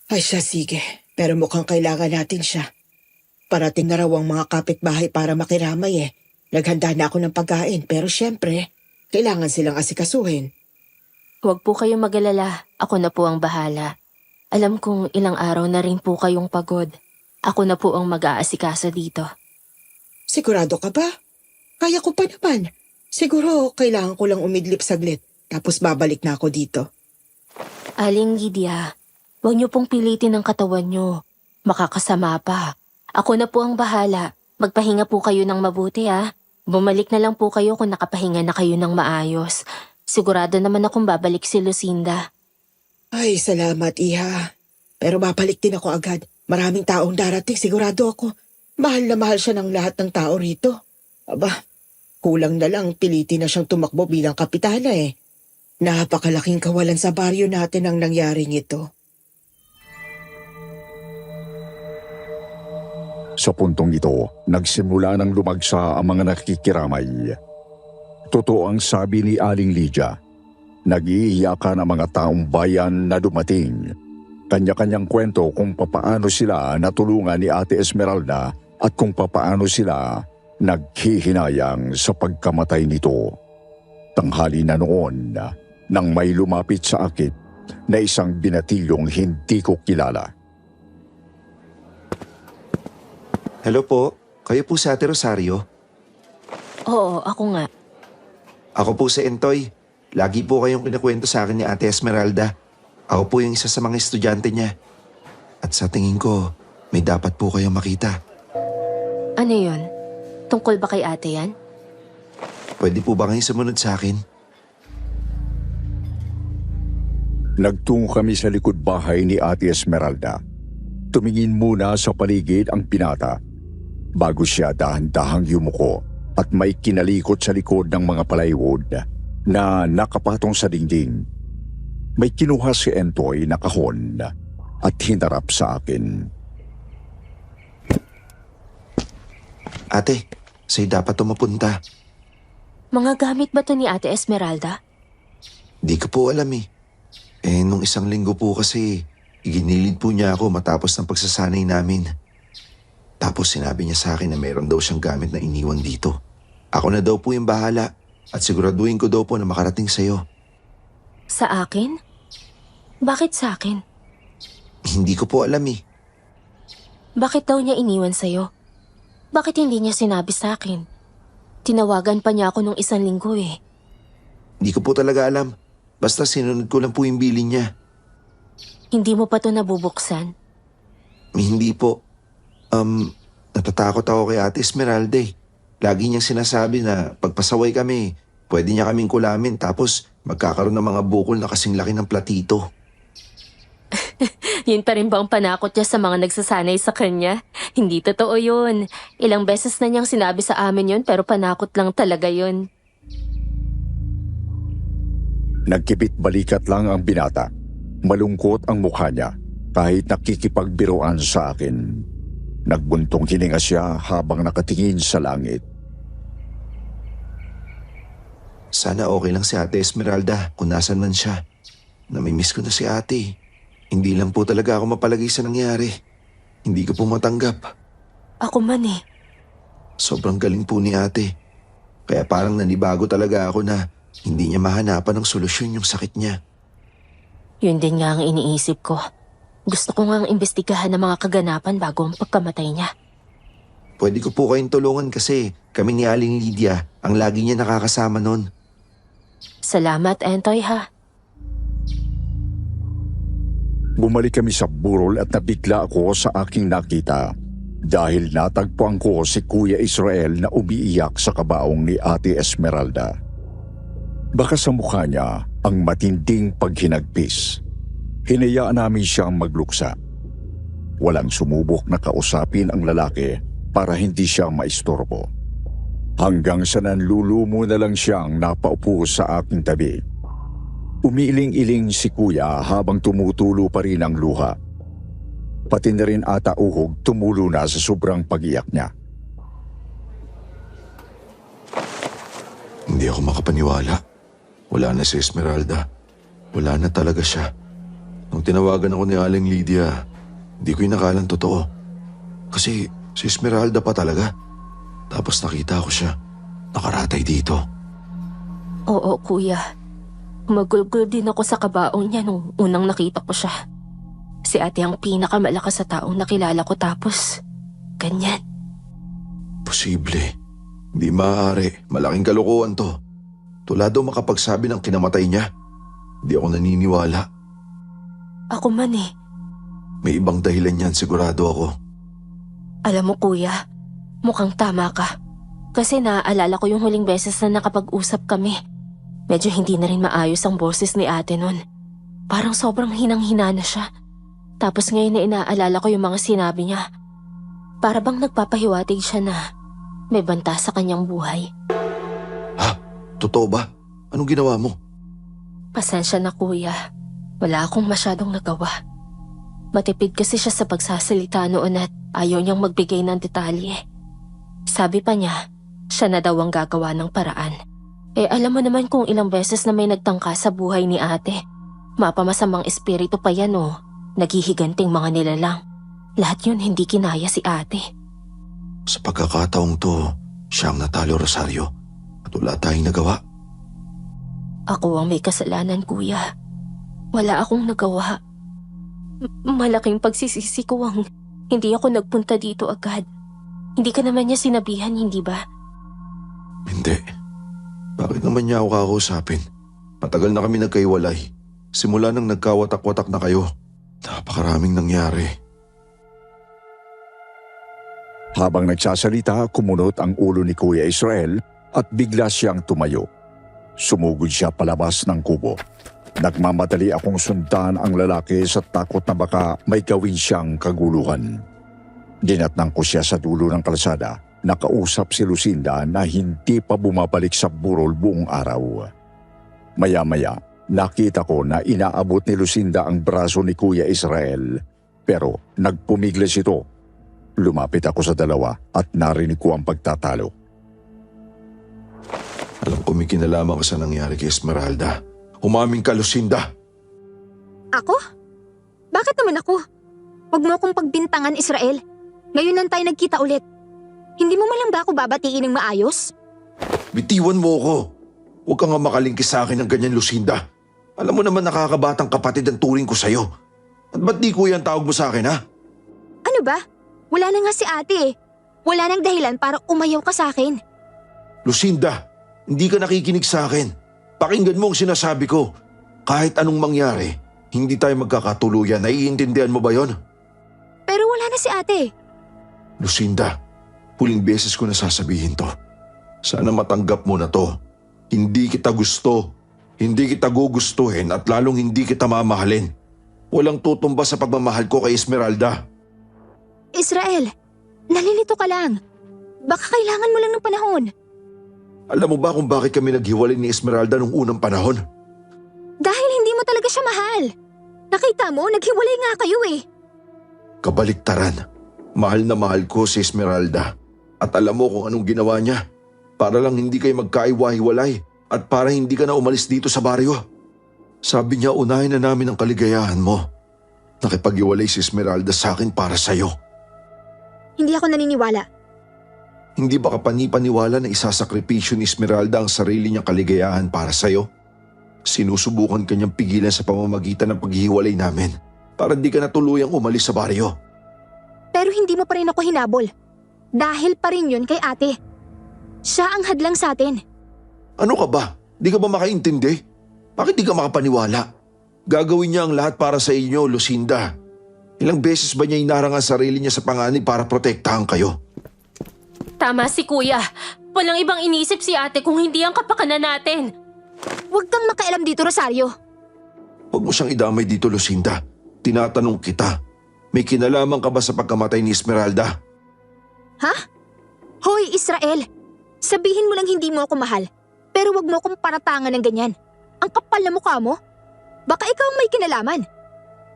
Ay siya, sige. Pero mukhang kailangan natin siya. Parating na raw ang mga kapitbahay para makiramay eh. Naghanda na ako ng pagkain pero syempre, kailangan silang asikasuhin. Huwag po kayong mag-alala. Ako na po ang bahala. Alam kong ilang araw na rin po kayong pagod. Ako na po ang mag-aasikaso dito. Sigurado ka ba? Kaya ko pa naman. Siguro kailangan ko lang umidlip saglit tapos babalik na ako dito. Aling Lydia, huwag niyo pong pilitin ang katawan niyo. Makakasama pa. Ako na po ang bahala. Magpahinga po kayo ng mabuti ha. Bumalik na lang po kayo kung nakapahinga na kayo ng maayos. Sigurado naman akong babalik si Lucinda. Ay, salamat iha. Pero babalik din ako agad. Maraming taong darating, sigurado ako. Mahal na mahal siya ng lahat ng tao rito. Aba, kulang na lang pilitin na siyang tumakbo bilang kapitana eh. Napakalaking kawalan sa baryo natin ang nangyaring ito. Sa puntong ito, nagsimula ng lumagsa ang mga nakikiramay. Totoo ang sabi ni Aling Lydia. Nag-iiyakan ang mga taong bayan na dumating. Kanya-kanyang kwento kung papaano sila natulungan ni Ate Esmeralda at kung papaano sila naghihinayang sa pagkamatay nito. Tanghali na noon nang may lumapit sa akin na isang binatilyong hindi ko kilala. Hello po, kayo po si Ate Rosario? Oo, ako nga. Ako po si Entoy. Lagi po kayong kinakwento sa akin ni Ate Esmeralda. Ako po yung isa sa mga estudyante niya. At sa tingin ko, may dapat po kayong makita. Ano yun? Tungkol ba kay ate yan? Pwede po ba kayong sumunod sa akin? Nagtungo kami sa likod bahay ni Ate Esmeralda. Tumingin muna sa paligid ang binata bago siya dahan-dahang yumuko at may kinalikot sa likod ng mga plywood na nakapatong sa dingding. May kinuha si Entoy na kahon at hinarap sa akin. Ate, sa'yo dapat mapunta. Mga gamit ba to ni Ate Esmeralda? Di ko po alam eh. Nung isang linggo po kasi, iginilid po niya ako matapos ng pagsasanay namin. Tapos sinabi niya sa akin na mayroon daw siyang gamit na iniwan dito. Ako na daw po yung bahala at siguraduhin ko daw po na makarating sa'yo. Sa akin? Bakit sa akin? Hindi ko po alam eh. Bakit daw niya iniwan sa'yo? Bakit hindi niya sinabi sa akin? Tinawagan pa niya ako nung isang linggo eh. Hindi ko po talaga alam. Basta sinunod ko lang po yung bilin niya. Hindi mo pa to nabubuksan? Hindi po. Natatakot ako kay Ate Esmeralda eh. Lagi niyang sinasabi na pagpasaway kami, pwede niya kaming kulamin tapos magkakaroon ng mga bukol na kasing laki ng platito. Yun pa rin ba ang panakot niya sa mga nagsasanay sa kanya? Hindi totoo yun. Ilang beses na niyang sinabi sa amin yun pero panakot lang talaga yun. Nagkipit balikat lang ang binata. Malungkot ang mukha niya kahit nakikipagbiruan sa akin. Nagbuntong hininga siya habang nakatingin sa langit. Sana okay lang si Ate Esmeralda kung nasan man siya. Namimiss ko na si ate. Hindi lang po talaga ako mapalagay sa nangyari. Hindi ko po matanggap. Ako man eh. Sobrang galing po ni ate. Kaya parang nanibago talaga ako na hindi niya mahanapan ng solusyon yung sakit niya. Yun din nga ang iniisip ko. Gusto ko nga ang imbestigahan ng mga kaganapan bago ang pagkamatay niya. Pwede ko po kayong tulungan kasi kami ni Aling Lydia ang lagi niya nakakasama nun. Salamat, Entoy ha. Bumalik kami sa burol at nabigla ako sa aking nakita dahil natagpuan ko si Kuya Israel na umiiyak sa kabaong ni Ate Esmeralda. Baka sa mukha niya ang matinding paghinagpis. Hinayaan namin siyang magluksa. Walang sumubok na kausapin ang lalaki para hindi siya maistorbo. Hanggang sa nanlulumo na lang siyang napaupo sa aking tabi. Umiiling-iling si Kuya habang tumutulo pa rin ang luha. Pati na rin ata uhog tumulo na sa sobrang pag-iyak niya. Hindi ako makapaniwala. Wala na si Esmeralda. Wala na talaga siya. Nung tinawagan ako ni Aling Lydia, hindi ko inakalang totoo. Kasi si Esmeralda pa talaga. Tapos nakita ko siya. Nakaratay dito. Oo, Kuya. Magulgul din ako sa kabaong niya nung unang nakita ko siya. Si ate ang pinakamalakas sa taong nakilala ko tapos ganyan. Posible. Hindi maaari. Malaking kalokohan to. Tulado makapagsabi ng kinamatay niya. Hindi ako naniniwala. Ako man eh. May ibang dahilan yan, sigurado ako. Alam mo Kuya, mukhang tama ka. Kasi naaalala ko yung huling beses na nakapag-usap kami. Medyo hindi na rin maayos ang boses ni ate nun. Parang sobrang hinang-hina na siya. Tapos ngayon na inaalala ko yung mga sinabi niya. Para bang nagpapahiwatig siya na may banta sa kanyang buhay. Ha? Totoo ba? Anong ginawa mo? Pasensya na Kuya. Wala akong masyadong nagawa. Matipid kasi siya sa pagsasalita noon at ayaw niyang magbigay ng detalye. Sabi pa niya, siya na daw ang gagawa ng paraan. Alam mo naman kung ilang beses na may nagtangka sa buhay ni ate. Mapamasamang espiritu pa yan o naghihiganting mga nilalang. Lahat yun hindi kinaya si ate. Sa pagkakataong to, siya ang natalo, Rosario. At wala tayong nagawa. Ako ang may kasalanan, kuya. Wala akong nagawa. Malaking pagsisisi ko ang hindi ako nagpunta dito agad. Hindi ka naman niya sinabihan, hindi ba? Hindi. Bakit naman niya ako kakausapin? Matagal na kami nagkaiwalay. Simula nang nagkawatak-watak na kayo. Napakaraming nangyari. Habang nagsasalita, kumunot ang ulo ni Kuya Israel at bigla siyang tumayo. Sumugod siya palabas ng kubo. Nagmamadali akong sundan ang lalaki sa takot na baka may gawin siyang kaguluhan. Dinatnang ko siya sa dulo ng kalsada. Nakausap si Lucinda na hindi pa bumabalik sa burol buong araw. Maya-maya, nakita ko na inaabot ni Lucinda ang braso ni Kuya Israel. Pero nagpumiglas ito. Lumapit ako sa dalawa at narinig ko ang pagtatalo. Alam ko may kinalaman ka sa nangyari kay Esmeralda. Umaming ka, Lucinda. Ako? Bakit naman ako? Huwag mo akong pagbintangan, Israel. Ngayon lang tayo nagkita ulit. Hindi mo man lang ba ako babatiin ng maayos? Bitiwan mo ko. Huwag ka nga makalingkis sa akin ng ganyan, Lucinda. Alam mo naman nakakabatang kapatid ang turing ko sa'yo. At ba't di kuya ang tawag mo sa akin, ha? Ano ba? Wala na nga si ate eh. Wala nang dahilan para umayaw ka sa akin. Lucinda, hindi ka nakikinig sa akin. Pakinggan mo ang sinasabi ko. Kahit anong mangyari, hindi tayo magkakatuluyan. Naiintindihan mo ba yon? Pero wala na si ate. Lucinda, huling beses ko na sasabihin to. Sana matanggap mo na to. Hindi kita gusto. Hindi kita gugustuhin at lalong hindi kita mamahalin. Walang tutumba sa pagmamahal ko kay Esmeralda. Israel, nalilito ka lang. Baka kailangan mo lang ng panahon. Alam mo ba kung bakit kami naghiwalay ni Esmeralda nung unang panahon? Dahil hindi mo talaga siya mahal. Nakita mo, naghiwalay nga kayo eh. Kabaliktaran. Mahal na mahal ko si Esmeralda. At alam mo kung anong ginawa niya. Para lang hindi kayo magkaiwa-hiwalay at para hindi ka na umalis dito sa baryo. Sabi niya unahin na namin ang kaligayahan mo. Nakipag-iwalay si Esmeralda sa akin para sa'yo. Hindi ako naniniwala. Hindi ba kapani-paniwala na isasakripisyo ni Esmeralda ang sarili niyang kaligayahan para sa'yo? Sinusubukan kanyang pigilan sa pamamagitan ng paghihiwalay namin para di ka na tuluyang umalis sa baryo. Pero hindi mo pa rin ako hinabol. Dahil pa rin yun kay ate. Siya ang hadlang sa atin. Ano ka ba? Di ka ba makaintindi? Bakit di ka makapaniwala? Gagawin niya ang lahat para sa inyo, Lucinda. Ilang beses ba niya inarang ang sarili niya sa panganib para protektahan kayo? Tama si kuya. Walang ibang inisip si ate kung hindi ang kapakanan natin. Huwag kang makialam dito, Rosario. Huwag mo siyang idamay dito, Lucinda. Tinatanong kita, may kinalaman ka ba sa pagkamatay ni Esmeralda? Ha? Hoy, Israel! Sabihin mo lang hindi mo ako mahal. Pero wag mo akong paratangan ng ganyan. Ang kapal na mukha mo. Baka ikaw ang may kinalaman.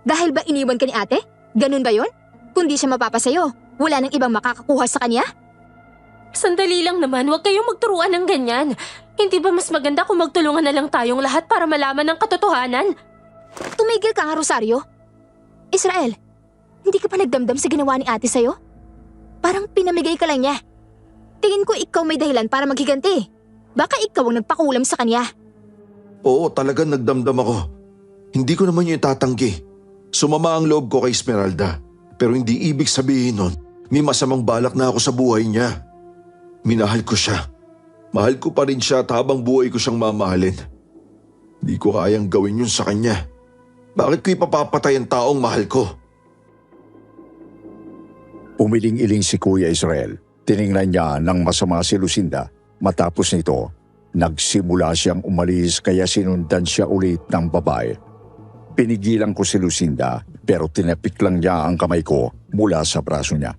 Dahil ba iniwan ka ni ate? Ganun ba yon? Kung di siya mapapasayo, wala nang ibang makakakuha sa kanya? Sandali lang naman, huwag kayong magturuan ng ganyan. Hindi ba mas maganda kung magtulungan na lang tayong lahat para malaman ang katotohanan? Tumigil ka nga, Rosario. Israel, hindi ka pa nagdamdam sa ginawa ni ate sa'yo? Parang pinamigay ka lang niya. Tingin ko ikaw may dahilan para maghiganti. Baka ikaw ang nagpakulam sa kanya. Oo, talagang nagdamdam ako. Hindi ko naman yung itatanggi. Sumama ang loob ko kay Esmeralda. Pero hindi ibig sabihin nun, may masamang balak na ako sa buhay niya. Minahal ko siya. Mahal ko pa rin siya at habang buhay ko siyang mamahalin. Hindi ko kayang gawin yun sa kanya. Bakit ko ipapapatay ang taong mahal ko? Umiling-iling si Kuya Israel. Tiningnan niya ng masama si Lucinda. Matapos nito, nagsimula siyang umalis kaya sinundan siya ulit ng babae. Pinigilan ko si Lucinda pero tinapik lang niya ang kamay ko mula sa braso niya.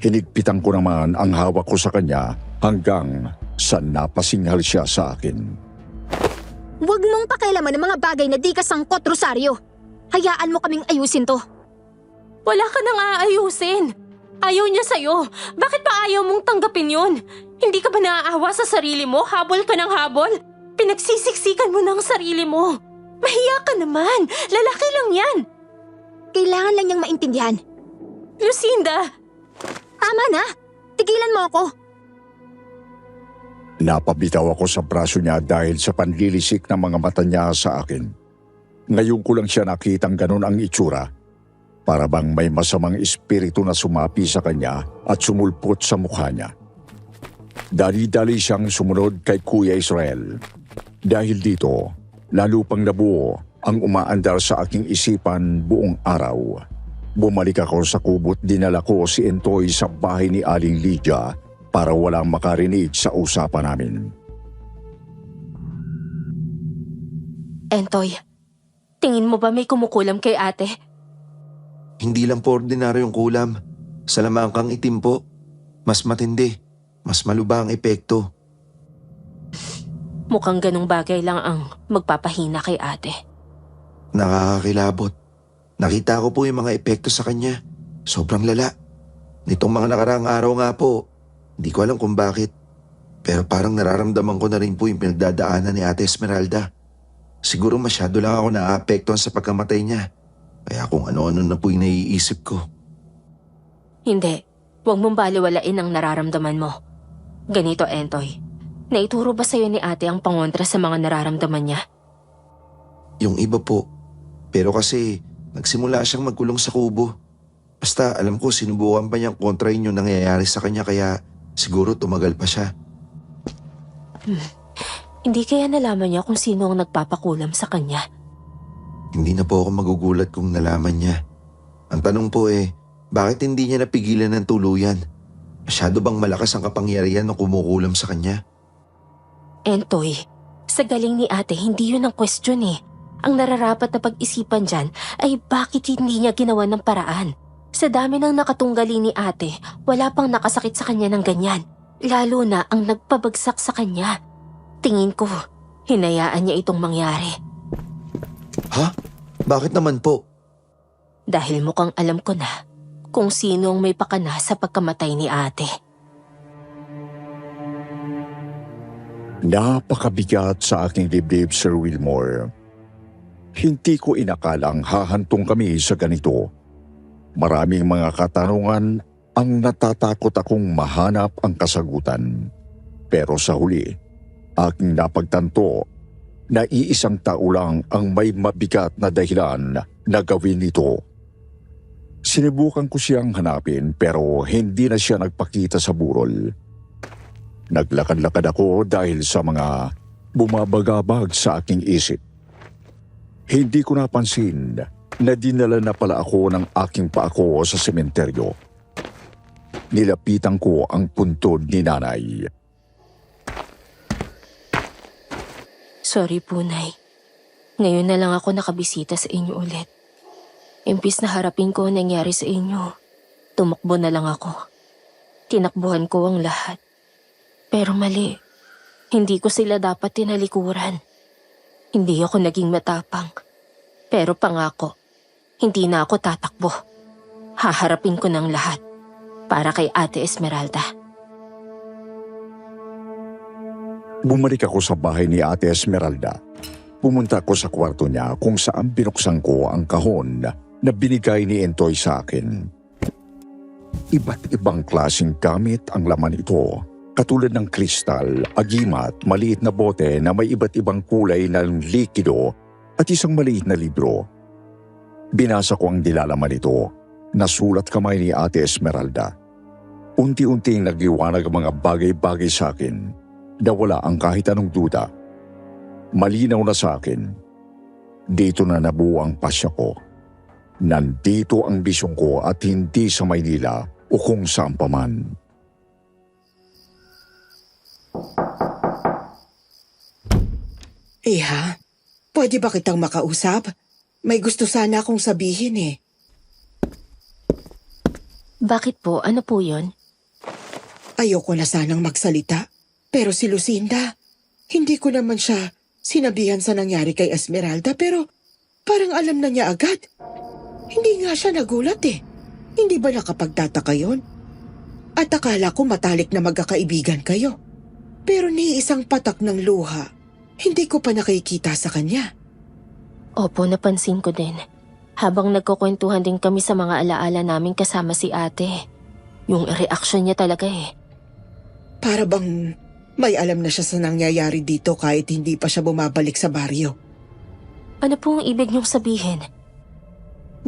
Hinigpitan ko naman ang hawak ko sa kanya hanggang sa napasinghal siya sa akin. Huwag mong pakialaman ng mga bagay na di ka sangkot, Rosario. Hayaan mo kaming ayusin to. Wala ka nang aayusin. Ayaw niya sa'yo. Bakit ba ayaw mong tanggapin yun? Hindi ka ba naaawa sa sarili mo? Habol ka ng habol? Pinagsisiksikan mo ng sarili mo. Mahiya ka naman. Lalaki lang yan. Kailangan lang niyang maintindihan. Lucinda! Tama na! Tigilan mo ako! Napabitaw ako sa braso niya dahil sa panlilisik ng mga mata niya sa akin. Ngayon ko lang siya nakitang ganun ang itsura. Para bang may masamang espiritu na sumapi sa kanya at sumulpot sa mukha niya. Dali-dali siyang sumunod kay Kuya Israel. Dahil dito, lalo pang nabuo ang umaandar sa aking isipan buong araw. Bumalik ako sa kubo't dinala ko si Entoy sa bahay ni Aling Lydia para walang makarinig sa usapan namin. Entoy, tingin mo ba may kumukulam kay ate? Hindi lang po ordinaryong kulam. Salamangkang itim po. Mas matindi. Mas malubha ang epekto. Mukhang ganong bagay lang ang magpapahina kay ate. Nakakakilabot. Nakita ko po yung mga epekto sa kanya. Sobrang lala. Nitong mga nakaraang araw nga po, hindi ko alam kung bakit. Pero parang nararamdaman ko na rin po yung pinagdadaanan ni Ate Esmeralda. Siguro masyado lang ako naaapektuhan sa pagkamatay niya. Kaya kung ano-ano na po yung naiisip ko. Hindi. Huwag mong baliwalain ang nararamdaman mo. Ganito, Entoy. Naituro ba sa'yo ni ate ang pangontra sa mga nararamdaman niya? Yung iba po. Pero kasi nagsimula siyang magkulong sa kubo. Basta alam ko sinubukan pa niyang kontrahin yung nangyayari sa kanya kaya siguro tumagal pa siya. Hindi kaya nalaman niya kung sino ang nagpapakulam sa kanya? Hindi na po ako magugulat kung nalaman niya. Ang tanong po bakit hindi niya napigilan ng tuluyan? Masyado bang malakas ang kapangyarihan na kumukulam sa kanya? Entoy, sa galing ni ate, hindi yun ang question eh. Ang nararapat na pag-isipan dyan ay bakit hindi niya ginawa ng paraan. Sa dami ng nakatunggali ni ate, wala pang nakasakit sa kanya ng ganyan. Lalo na ang nagpabagsak sa kanya. Tingin ko, hinayaan niya itong mangyari. Ha? Bakit naman po? Dahil mukhang alam ko na kung sino ang may pakana sa pagkamatay ni ate. Napakabigat sa aking dibdib, Sir Wilmore. Hindi ko inakalang hahantong kami sa ganito. Maraming mga katanungan ang natatakot akong mahanap ang kasagutan. Pero sa huli, aking napagtanto na iisang tao lang ang may mabigat na dahilan na gawin ito. Sinubukan ko siyang hanapin pero hindi na siya nagpakita sa burol. Naglakad-lakad ako dahil sa mga bumabagabag sa aking isip. Hindi ko napansin na dinala na pala ako ng aking paako sa sementeryo. Nilapitan ko ang puntod ni nanay. Sorry po, Nay. Ngayon na lang ako nakabisita sa inyo ulit. Imbis na harapin ko ang nangyari sa inyo, tumakbo na lang ako. Tinakbuhan ko ang lahat. Pero mali, hindi ko sila dapat tinalikuran. Hindi ako naging matapang. Pero pangako, hindi na ako tatakbo. Haharapin ko ng lahat para kay Ate Esmeralda. Bumalik ako sa bahay ni Ate Esmeralda. Pumunta ako sa kwarto niya kung saan binuksan ko ang kahon na binigay ni Entoy sa akin. Iba't ibang klaseng gamit ang laman ito, katulad ng kristal, agimat, maliit na bote na may iba't ibang kulay ng likido at isang maliit na libro. Binasa ko ang nilalaman nito, nasulat kamay ni Ate Esmeralda. Unti-unting nagliwanag ang mga bagay-bagay sa akin na wala ang kahit anong duda. Malinaw na sa akin, dito na nabuo ang pasya ko. Nandito ang bisyon ko at hindi sa Maynila o kung saan pa man. Iha, pwede ba kitang makausap? May gusto sana akong sabihin eh. Bakit po? Ano po yun? Ayoko na sanang magsalita. Pero si Lucinda, hindi ko naman siya sinabihan sa nangyari kay Esmeralda pero parang alam na niya agad. Hindi nga siya nagulat eh. Hindi ba nakapagtataka yon? At akala ko matalik na magkakaibigan kayo. Pero ni isang patak ng luha, hindi ko pa nakikita sa kanya. Opo, napansin ko din. Habang nagkukwentuhan din kami sa mga alaala namin kasama si ate. Yung reaksyon niya talaga eh. Para bang may alam na siya sa nangyayari dito kahit hindi pa siya bumabalik sa baryo. Ano pong ibig niyong sabihin?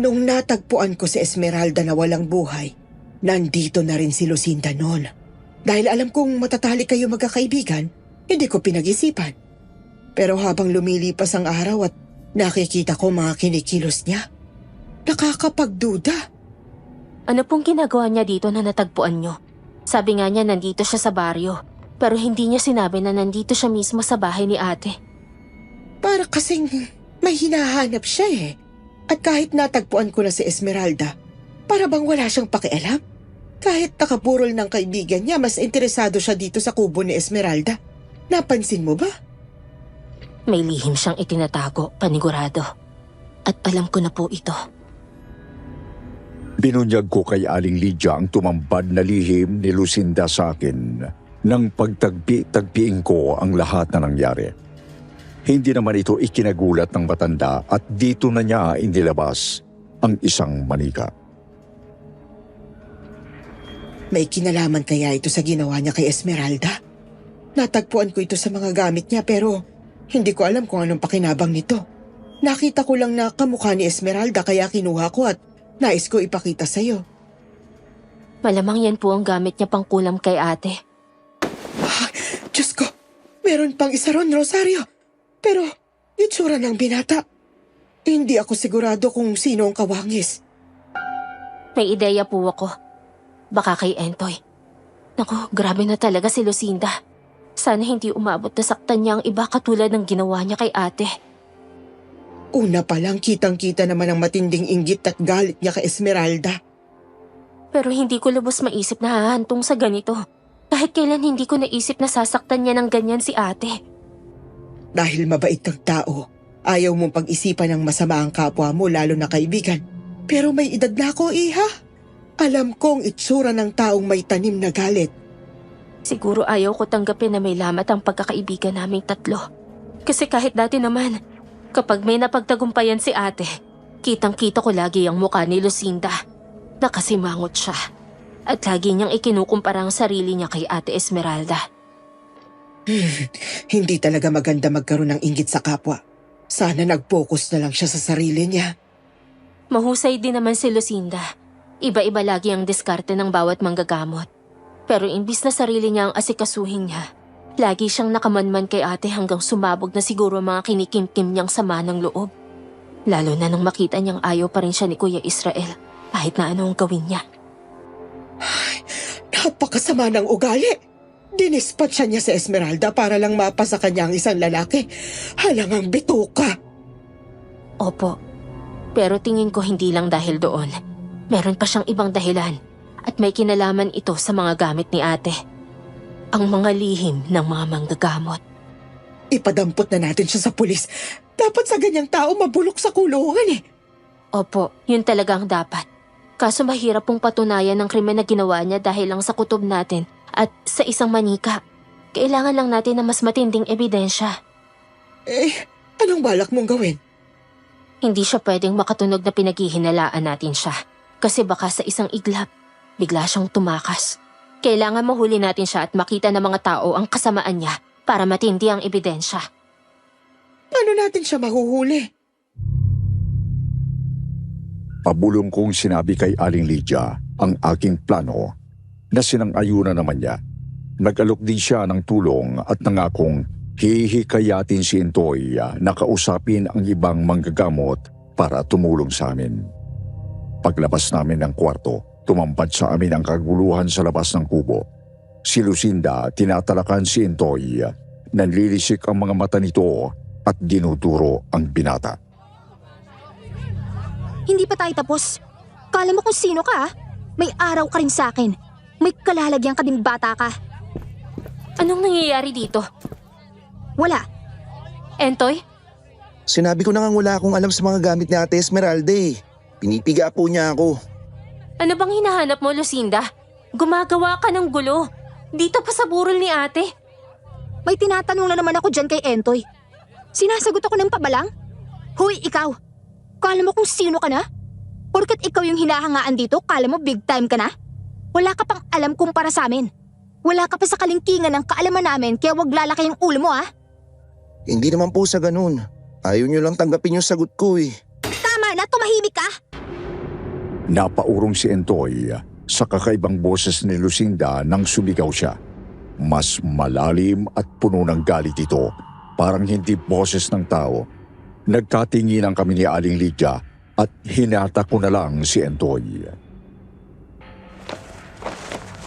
Nung natagpuan ko si Esmeralda na walang buhay, nandito na rin si Lucinda noon. Dahil alam kong matatali kayo magkakaibigan, hindi ko pinag-isipan. Pero habang lumilipas ang araw at nakikita ko mga kinikilos niya, nakakapagduda. Ano pong ginagawa niya dito na natagpuan niyo? Sabi nga niya nandito siya sa baryo, pero hindi niya sinabi na nandito siya mismo sa bahay ni ate. Para kasing may hinahanap siya eh. At kahit natagpuan ko na si Esmeralda, para bang wala siyang pakialam? Kahit nakapurol ng kaibigan niya, mas interesado siya dito sa kubo ni Esmeralda. Napansin mo ba? May lihim siyang itinatago, panigurado. At alam ko na po ito. Binunyag ko kay Aling Lydia ang tumambad na lihim ni Lucinda sa akin nang pagtagpi-tagpiin ko ang lahat na nangyari. Hindi naman ito ikinagulat ng matanda at dito na niya inilabas ang isang manika. May kinalaman kaya ito sa ginawa niya kay Esmeralda? Natagpuan ko ito sa mga gamit niya pero hindi ko alam kung anong pakinabang nito. Nakita ko lang na kamukha ni Esmeralda kaya kinuha ko at nais ko ipakita sa'yo. Malamang yan po ang gamit niya pang kulam kay ate. Diyos ko, meron pang isa ron, Rosario. Pero itsura ng binata. Hindi ako sigurado kung sino ang kawangis. May ideya po ako. Baka kay Entoy. Naku, grabe na talaga si Lucinda. Sana hindi umabot na saktan niya ang iba katulad ng ginawa niya kay ate. Una pa lang kitang-kita naman ang matinding inggit at galit niya kay Esmeralda. Pero hindi ko lubos maisip na hahantong sa ganito. Kahit kailan hindi ko naisip na sasaktan niya ng ganyan si ate. Dahil mabait kang tao, ayaw mong pag-isipan ng masama ang kapwa mo lalo na kaibigan. Pero may edad na ako, iha. Alam kong itsura ng taong may tanim na galit. Siguro ayaw ko tanggapin na may lamat ang pagkakaibigan naming tatlo. Kasi kahit dati naman, kapag may napagtagumpayan si ate, kitang-kita ko lagi ang mukha ni Lucinda. Nakasimangot siya. At lagi niyang ikinukumpara ang sarili niya kay ate Esmeralda. Hindi talaga maganda magkaroon ng inggit sa kapwa. Sana nag-focus na lang siya sa sarili niya. Mahusay din naman si Lucinda. Iba-iba lagi ang diskarte ng bawat manggagamot. Pero imbis na sarili niya ang asikasuhin niya, lagi siyang nakamanman kay ate hanggang sumabog na siguro mga kinikimkim niyang sama ng loob. Lalo na nang makita niyang ayaw pa rin siya ni Kuya Israel kahit na ano ang gawin niya. Ay, napakasama ng ugali. Dinispatcha niya sa Esmeralda para lang mapasa kanya ang isang lalaki. Halangang bituka. Opo, pero tingin ko hindi lang dahil doon. Meron pa siyang ibang dahilan at may kinalaman ito sa mga gamit ni ate. Ang mga lihim ng mga manggagamot. Ipadampot na natin siya sa pulis. Dapat sa ganyang tao mabulok sa kulungan eh. Opo, yun talaga ang dapat. Kaso mahirap pong patunayan ng krimen na ginawa niya dahil lang sa kutob natin at sa isang manika. Kailangan lang natin ng mas matinding ebidensya. Eh, anong balak mong gawin? Hindi siya pwedeng makatunog na pinaghihinalaan natin siya. Kasi baka sa isang iglap, bigla siyang tumakas. Kailangan mahuli natin siya at makita ng mga tao ang kasamaan niya para matindi ang ebidensya. Paano natin siya mahuhuli? Pabulong kong sinabi kay Aling Lydia ang aking plano na sinang-ayunan naman niya. Nag-alok din siya ng tulong at nangakong hihikayatin si Entoy na kausapin ang ibang manggagamot para tumulong sa amin. Paglabas namin ng kwarto, tumambad sa amin ang kaguluhan sa labas ng kubo. Si Lucinda tinatalakan si Entoy. Nanlilisik ang mga mata nito at dinuduro ang binata. Hindi pa tayo tapos. Kala mo kung sino ka, ah? May araw ka rin sa akin. May kalalagyan ka ding bata ka. Anong nangyayari dito? Wala. Entoy? Sinabi ko na nga wala akong alam sa mga gamit ni Ate Esmeralda eh. Pinipiga po niya ako. Ano bang hinahanap mo, Lucinda? Gumagawa ka ng gulo. Dito pa sa burol ni ate. May tinatanong na naman ako dyan kay Entoy. Sinasagot ako ng pabalang? Hoy, ikaw! Kala mo kung sino ka na? Porket ikaw yung hinahangaan dito, kala mo big time ka na? Wala ka pang alam kumpara sa amin. Wala ka pa sa kalingkingan ng kaalaman namin, kaya wag lalaki yung ulo mo, ha? Hindi naman po sa ganun. Ayaw nyo lang tanggapin yung sagot ko eh. Tama na, tumahimik ka! Napaurong si Entoy sa kakaibang boses ni Lucinda nang sumigaw siya. Mas malalim at puno ng galit ito, parang hindi boses ng tao. Nagkatinginan kami ni Aling Lydia at hinata ko na lang si Entoy.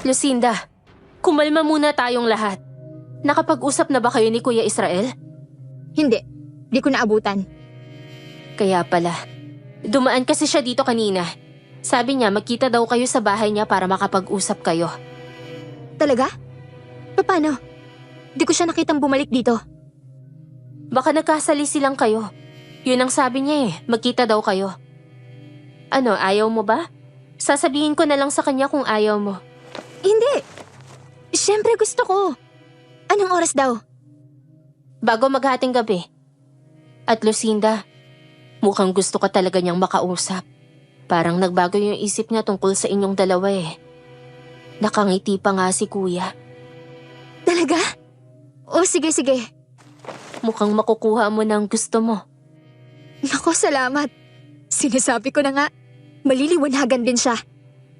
Lucinda, kumalma muna tayong lahat. Nakapag-usap na ba kayo ni Kuya Israel? Hindi, di ko naabutan. Kaya pala. Dumaan kasi siya dito kanina. Sabi niya magkita daw kayo sa bahay niya para makapag-usap kayo. Talaga? Paano? Di ko siya nakitang bumalik dito. Baka nagkasali silang kayo. Yun ang sabi niya eh, magkita daw kayo. Ano, ayaw mo ba? Sasabihin ko na lang sa kanya kung ayaw mo. Hindi! Siyempre gusto ko. Anong oras daw? Bago maghating gabi. At Lucinda, mukhang gusto ka talaga niyang makausap. Parang nagbago yung isip niya tungkol sa inyong dalawa eh. Nakangiti pa nga si Kuya. Talaga? O sige. Mukhang makukuha mo na ang gusto mo. Nako, salamat. Sinasabi ko na nga, maliliwanagan din siya.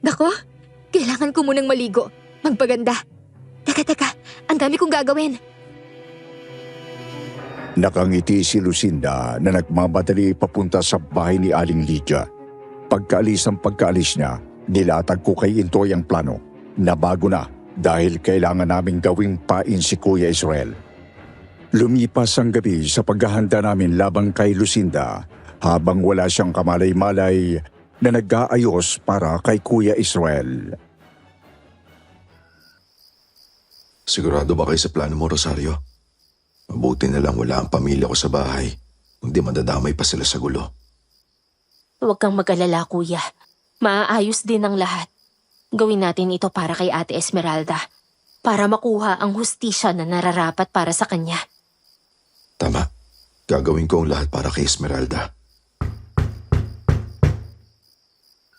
Nako, kailangan ko munang maligo. Magpaganda. Teka, ang dami kong gagawin. Nakangiti si Lucinda na nagmamadali papunta sa bahay ni Aling Lydia. Pagkaalis niya, nilatag ko kay Entoy ang plano na bago na dahil kailangan naming gawing pain si Kuya Israel. Lumipas ang gabi sa paghahanda namin labang kay Lucinda habang wala siyang kamalay-malay na nag-aayos para kay Kuya Israel. Sigurado ba kayo sa plano mo, Rosario? Mabuti na lang wala ang pamilya ko sa bahay. Hindi madadamay pa sila sa gulo. Huwag kang mag-alala, Kuya. Maaayos din ang lahat. Gawin natin ito para kay Ate Esmeralda. Para makuha ang hustisya na nararapat para sa kanya. Tama. Gagawin ko ang lahat para kay Esmeralda.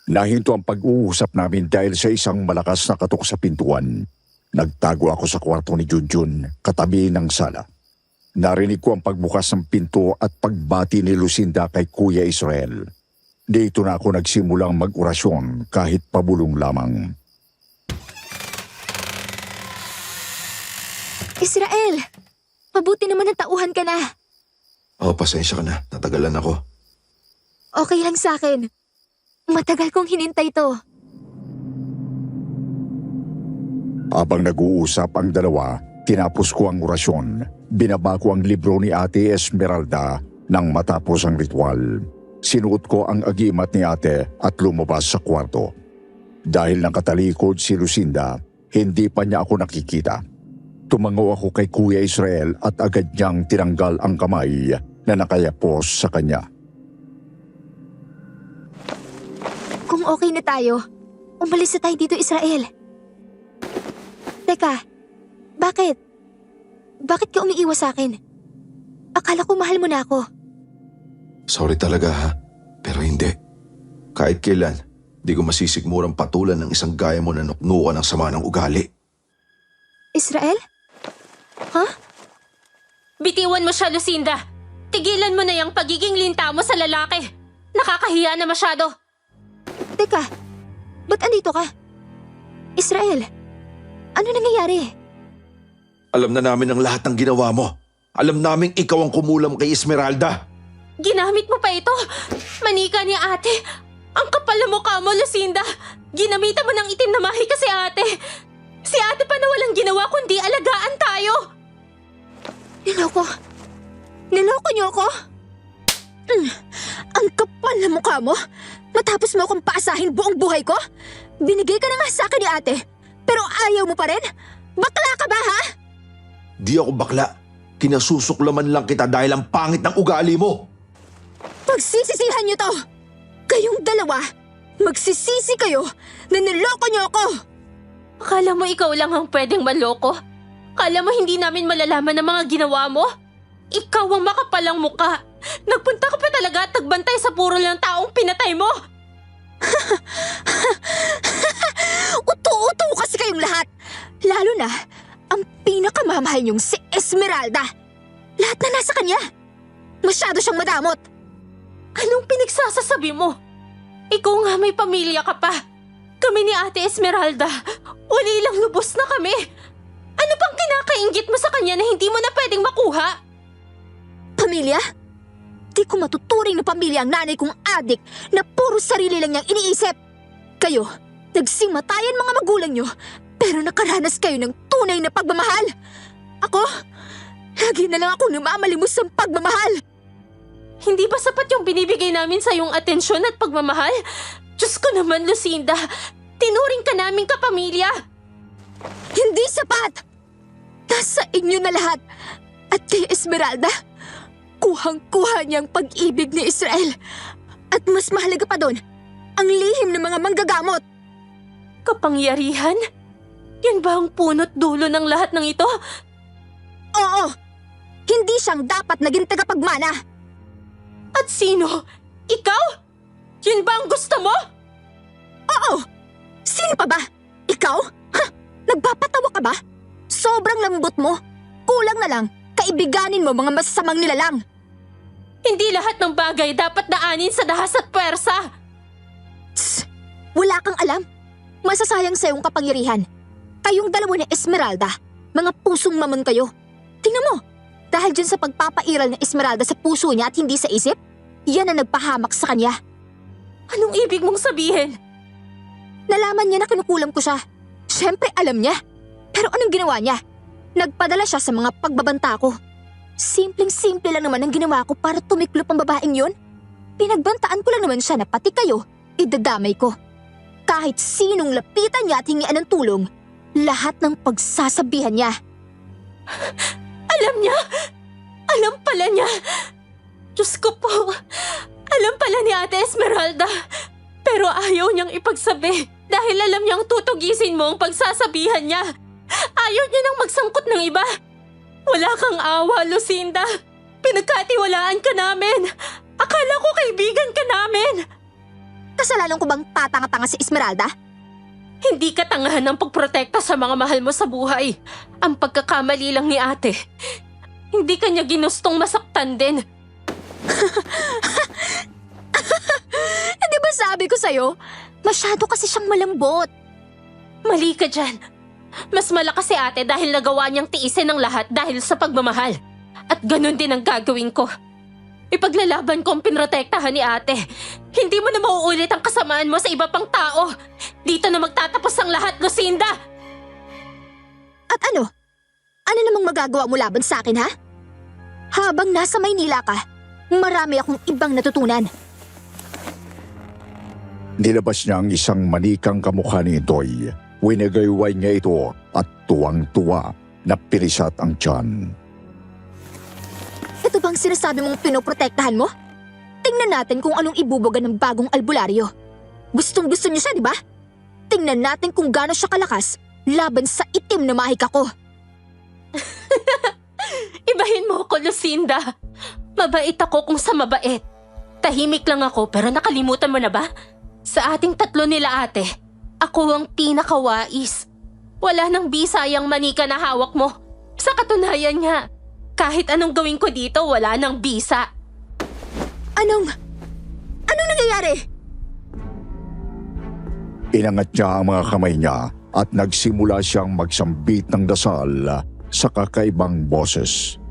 Nahinto ang pag-uusap namin dahil sa isang malakas na katok sa pintuan. Nagtago ako sa kwarto ni Junjun, katabi ng sala. Narinig ko ang pagbukas ng pinto at pagbati ni Lucinda kay Kuya Israel. Dito na ako nagsimulang mag-orasyon kahit pabulong lamang. Israel! Mabuti naman ang tauhan ka na. Pasensya ka na. Natagalan ako. Okay lang sa akin. Matagal kong hinintay to. Habang nag-uusap ang dalawa, tinapos ko ang orasyon. Binaba ko ang libro ni Ate Esmeralda nang matapos ang ritual. Sinuot ko ang agimat ni ate at lumabas sa kwarto. Dahil nakatalikod si Lucinda, hindi pa niya ako nakikita. Tumango ako kay Kuya Israel at agad niyang tinanggal ang kamay na nakayapos sa kanya. Kung okay na tayo, umalis na tayo dito, Israel. Teka, bakit? Bakit ka umiiwas sa akin? Akala ko mahal mo na ako. Sorry talaga ha, pero hindi. Kahit kailan, di ko masisigmurang patulan ng isang gaya mo na nuknukan ng sama ng ugali. Israel? Huh? Bitiwan mo siya, Lucinda! Tigilan mo na yung pagiging linta mo sa lalaki! Nakakahiya na masyado! Teka, ba't andito ka? Israel, ano nangyayari? Alam na namin ang lahat ng ginawa mo. Alam naming ikaw ang kumulam kay Esmeralda. Ginamit mo pa ito! Manika ni ate! Ang kapal na mukha mo, Lucinda! Ginamitan mo ng itim na mahika si ate! Si ate pa na walang ginawa kundi alagaan tayo! Niloko? Niloko niyo ako? Ang kapal na mukha mo! Matapos mo akong paasahin buong buhay ko? Binigay ka na nga sa akin ni ate, pero ayaw mo pa rin? Bakla ka ba, ha? Di ako bakla. Kinasusuklaman lang kita dahil ang pangit ng ugali mo. Pagsisisihan niyo to! Kayong dalawa, Magsisisi kayo na niloko niyo ako! Akala mo ikaw lang ang pwedeng maloko? Akala mo hindi namin malalaman ang mga ginawa mo? Ikaw ang makapalang muka. Nagpunta ka pa talaga at nagbantay sa puro ng taong pinatay mo. Uto-uto kasi kayong lahat. Lalo na, ang pinakamamahal niyong si Esmeralda. Lahat na nasa kanya. Masyado siyang madamot. Anong pinagsasasabi mo? Ikaw nga may pamilya ka pa. Kami ni Ate Esmeralda, uli lang lubos na kami. Ano pang kinakainggit mo sa kanya na hindi mo na pwedeng makuha? Pamilya? Di ko matuturing na pamilya ang nanay kong adik na puro sarili lang niyang iniisip. Kayo, nagsimatayan mga magulang niyo, pero nakaranas kayo ng tunay na pagmamahal. Ako, lagi na lang ako namamalimos ng pagmamahal. Hindi ba sapat yung binibigay namin sa iyong atensyon at pagmamahal? Diyos ko naman, Lucinda. Tinuring ka naming kapamilya. Hindi sapat! Nasa inyo na lahat. At kay Esmeralda, kuhang-kuha niya ang pag-ibig ni Israel. At mas mahalaga pa doon, ang lihim ng mga manggagamot. Kapangyarihan? Yan ba ang punot dulo ng lahat ng ito? Oo! Hindi siyang dapat naging tagapagmana. At sino? Ikaw? Yun ba ang gusto mo? Oo! Sino pa ba? Ikaw? Ha? Nagpapatawa ka ba? Sobrang lambot mo. Kulang na lang, kaibiganin mo mga masasamang nilalang. Hindi lahat ng bagay dapat daanin sa dahas at pwersa. Tss! Wala kang alam. Masasayang sa iyong kapangyarihan. Kayong dalawa ni Esmeralda, mga pusong mamon kayo. Tingnan mo, dahil dyan sa pagpapairal ng Esmeralda sa puso niya at hindi sa isip, yan ang nagpahamak sa kanya. Anong ibig mong sabihin? Nalaman niya na kinukulam ko siya. Siyempre alam niya. Pero anong ginawa niya? Nagpadala siya sa mga pagbabanta ko. Simpleng-simple lang naman ang ginawa ko para tumiklop ang babaeng yun. Pinagbantaan ko lang naman siya na pati kayo, idadamay ko. Kahit sinong lapitan niya at hingian ng tulong, lahat ng pagsasabihan niya. Alam niya! Alam pala niya! Diyos ko po! Alam pala ni Ate Esmeralda! Pero ayaw niyang ipagsabi dahil alam niyang tutugisin mo ang pagsasabihan niya. Ayaw niya nang magsangkot ng iba. Wala kang awa, Lucinda. Pinagkatiwalaan ka namin. Akala ko kaibigan ka namin. Kasalanan ko bang tatanga-tanga si Esmeralda? Hindi ka tangahan ng pagprotekta sa mga mahal mo sa buhay. Ang pagkakamali lang ni ate. Hindi ka niya ginustong masaktan din. Di ba sabi ko sa'yo? Masyado kasi siyang malambot. Mali ka dyan. Mas malakas si ate dahil nagawa niyang tiisin ang lahat dahil sa pagmamahal. At ganun din ang gagawin ko. Ipaglalaban ko ang pinrotektahan ni ate. Hindi mo na mauulit ang kasamaan mo sa iba pang tao. Dito na magtatapos ang lahat, Lucinda! At ano? Ano namang magagawa mo laban sa akin, ha? Habang nasa Maynila ka, marami akong ibang natutunan. Nilabas niya ang isang manikang kamukha ni Intoy. Winagayway niya ito at tuwang-tuwa na pirisat ang tiyan. Ito bang sinasabi mong pinoprotektahan mo? Tingnan natin kung anong ibubuga ng bagong albularyo. Gustong-gusto niyo siya, di ba? Tingnan natin kung gaano siya kalakas laban sa itim na mahika ko. Ibahin mo ako, Lucinda. Mabait ako kung sa mabait. Tahimik lang ako pero nakalimutan mo na ba? Sa ating tatlo nila ate, ako ang pinakawais. Wala nang bisayang manika na hawak mo. Sa katunayan nga, kahit anong gawin ko dito, wala nang bisa. Anong nangyayari? Inangat niya ang mga kamay niya at nagsimula siyang magsambit ng dasal sa kakaibang boses.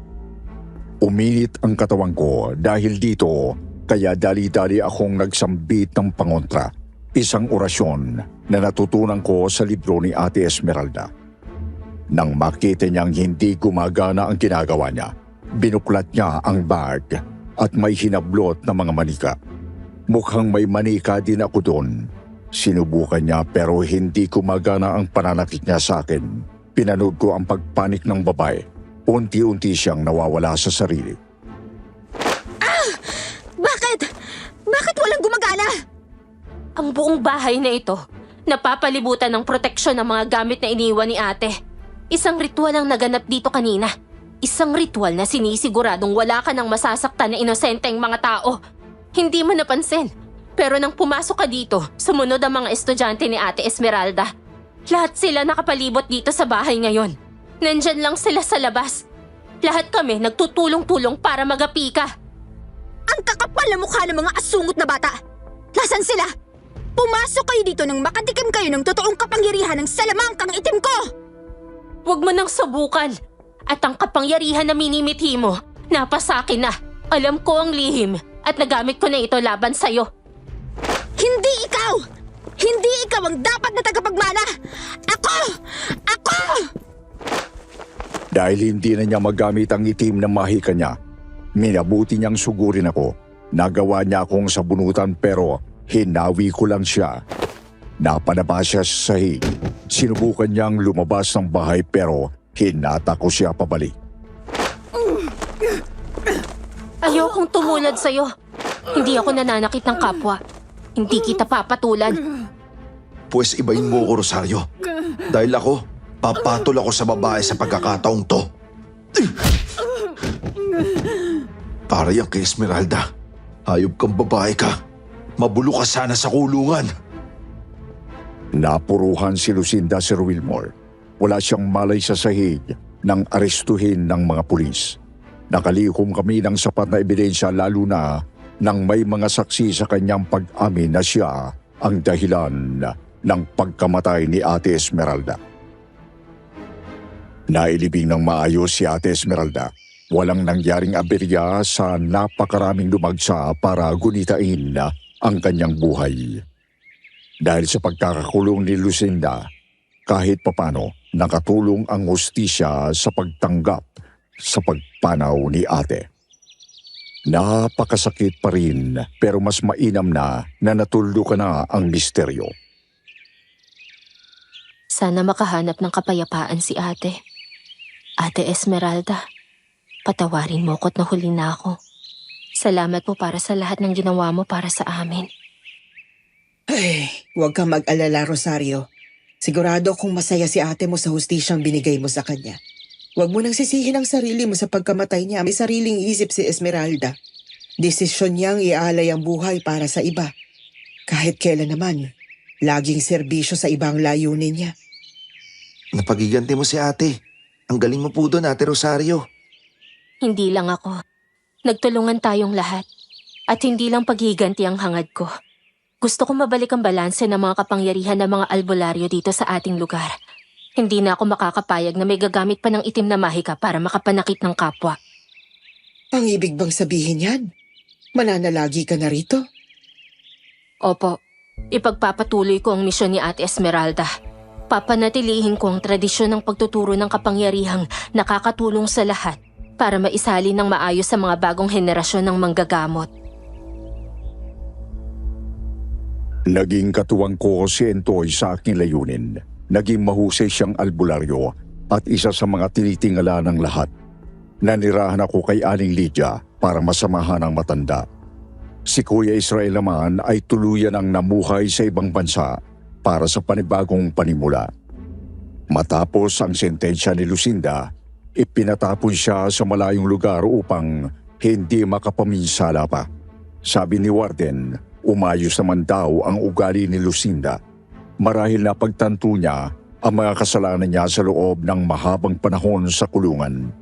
Uminit ang katawan ko dahil dito, kaya dali-dali akong nagsambit ng pangontra. Isang orasyon na natutunan ko sa libro ni Ate Esmeralda. Nang makita niyang hindi gumagana ang ginagawa niya, binuklat niya ang bag at may hinablot na mga manika. Mukhang may manika din ako doon. Sinubukan niya pero hindi gumagana ang pananakit niya sa akin. Pinanood ko ang pagpanik ng babae. Unti-unti siyang nawawala sa sarili. Bakit? Bakit walang gumagana? Ang buong bahay na ito, napapalibutan ng proteksyon ng mga gamit na iniwan ni ate. Isang ritual ang naganap dito kanina. Isang ritual na sinisiguradong wala ka ng masasaktan na inosenteng mga tao. Hindi mo napansin. Pero nang pumasok ka dito, sumunod ang mga estudyante ni Ate Esmeralda. Lahat sila nakapalibot dito sa bahay ngayon. Nandyan lang sila sa labas. Lahat kami nagtutulong-tulong para magapi ka. Ang kakapal na mukha ng mga asungot na bata! Lasan sila? Pumasok kayo dito nang makatikim kayo ng totoong kapangyarihan ng salamangkang itim ko! Huwag mo nang subukan. At ang kapangyarihan na minimithi mo, napasakin na. Alam ko ang lihim at nagamit ko na ito laban sa'yo. Hindi ikaw! Hindi ikaw ang dapat na tagapagmana! Ako! Ako! Dahil hindi na niya magamit ang itim na mahika niya, minabuti niyang sugurin ako. Nagawa niya akong sabunutan pero hinawi ko lang siya. Napanaba siya sa sahig. Sinubukan niyang lumabas ng bahay pero hinata ko siya pabalik. Ayokong tumulad sa'yo. Hindi ako nananakit ng kapwa. Hindi kita papatulan. Pwes ibayin mo ako, Rosario. Dahil ako, papatol ako sa babae sa pagkakataong to. Para yan kay Esmeralda. Hayop kang babae ka. Mabulo ka sana sa kulungan. Napuruhan si Lucinda, Sir Wilmore. Wala siyang malay sa sahig nang arestuhin ng mga pulis. Nakalikom kami ng sapat na ebidensya lalo na nang may mga saksi sa kanyang pag-amin na siya ang dahilan ng pagkamatay ni Ate Esmeralda. Nailibing ng maayos si Ate Esmeralda. Walang nangyaring aberya sa napakaraming lumagsa para gunitain ang kanyang buhay. Dahil sa pagkakakulong ni Lucinda, kahit papano nakatulong ang hustisya sa pagtanggap sa pagpanaw ni ate. Napakasakit pa rin pero mas mainam na natuldo ka na ang misteryo. Sana makahanap ng kapayapaan si ate. Ate Esmeralda, patawarin mo ko't nahuli na ako. Salamat po para sa lahat ng ginawa mo para sa amin. Ay, huwag kang mag-alala, Rosario. Sigurado kung masaya si ate mo sa hustisyang binigay mo sa kanya. Huwag mo nang sisihin ang sarili mo sa pagkamatay niya. May sariling isip si Esmeralda. Desisyon niyang ialay ang buhay para sa iba. Kahit kailan naman, laging serbisyo sa ibang layunin niya. Napagiganti mo si ate. Ang galing mo po doon, Ate Rosario. Hindi lang ako. Nagtulungan tayong lahat. At hindi lang paghiganti ang hangad ko. Gusto ko mabalik ang balanse ng mga kapangyarihan ng mga albularyo dito sa ating lugar. Hindi na ako makakapayag na may gagamit pa ng itim na mahika para makapanakit ng kapwa. Ang ibig bang sabihin yan? Mananalagi ka na rito? Opo, ipagpapatuloy ko ang misyon ni Ate Esmeralda. Papanatilihin ko ang tradisyon ng pagtuturo ng kapangyarihang nakakatulong sa lahat para maisali ng maayos sa mga bagong henerasyon ng manggagamot. Naging katuwang ko si Entoy sa aking layunin. Naging mahusay siyang albularyo at isa sa mga tinitingala ng lahat. Nanirahan ako kay Aling Lydia para masamahan ang matanda. Si Kuya Israel naman ay tuluyan ang namuhay sa ibang bansa para sa panibagong panimula. Matapos ang sentensya ni Lucinda, ipinatapon siya sa malayong lugar upang hindi makapaminsala pa. Sabi ni Warden, umayos naman daw ang ugali ni Lucinda. Marahil na pagtanto niya ang mga kasalanan niya sa loob ng mahabang panahon sa kulungan.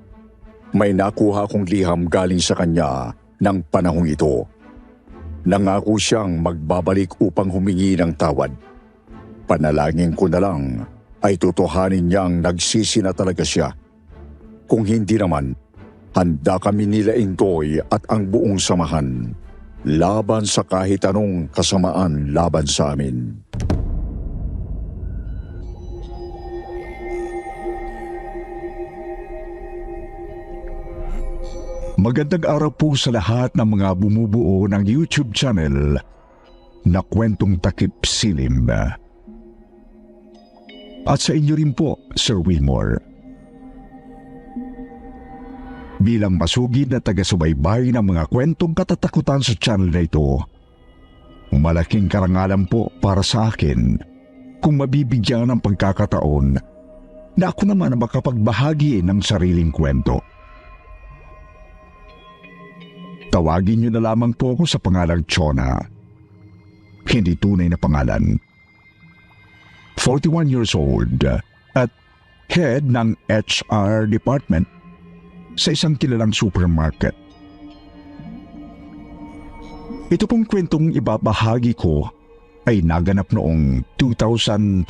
May nakuha kong liham galing sa kanya ng panahong ito. Nangako siyang magbabalik upang humingi ng tawad. Panalangin ko na lang ay tutuhanin niyang nagsisi na talaga siya. Kung hindi naman, handa kami nila Intoy at ang buong samahan laban sa kahit anong kasamaan laban sa amin. Magandang araw po sa lahat ng mga bumubuo ng YouTube channel na Kwentong Takip Silim. At sa inyo rin po, Sir Wilmore. Bilang masugid na taga-subaybay ng mga kwentong katatakutan sa channel na ito, Malaking karangalan po para sa akin kung mabibigyan ng pagkakataon na ako naman ang makapagbahagi ng sariling kwento. Tawagin niyo na lamang po ako sa pangalang Chona. Hindi tunay na pangalan. 41 years old at head ng HR department sa isang kilalang supermarket. Ito pong kwentong ibabahagi ko ay naganap noong 2003.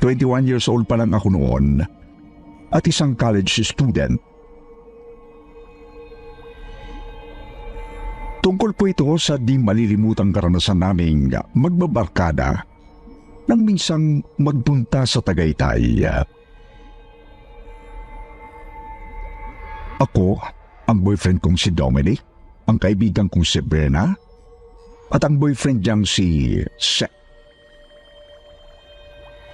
21 years old pa lang ako noon at isang college student. Tungkol po ito sa di malilimutang karanasan naming magbabarkada nang minsang magpunta sa Tagaytay. Ako, ang boyfriend kong si Dominic, ang kaibigan kong si Berna, at ang boyfriend niyang si Seth.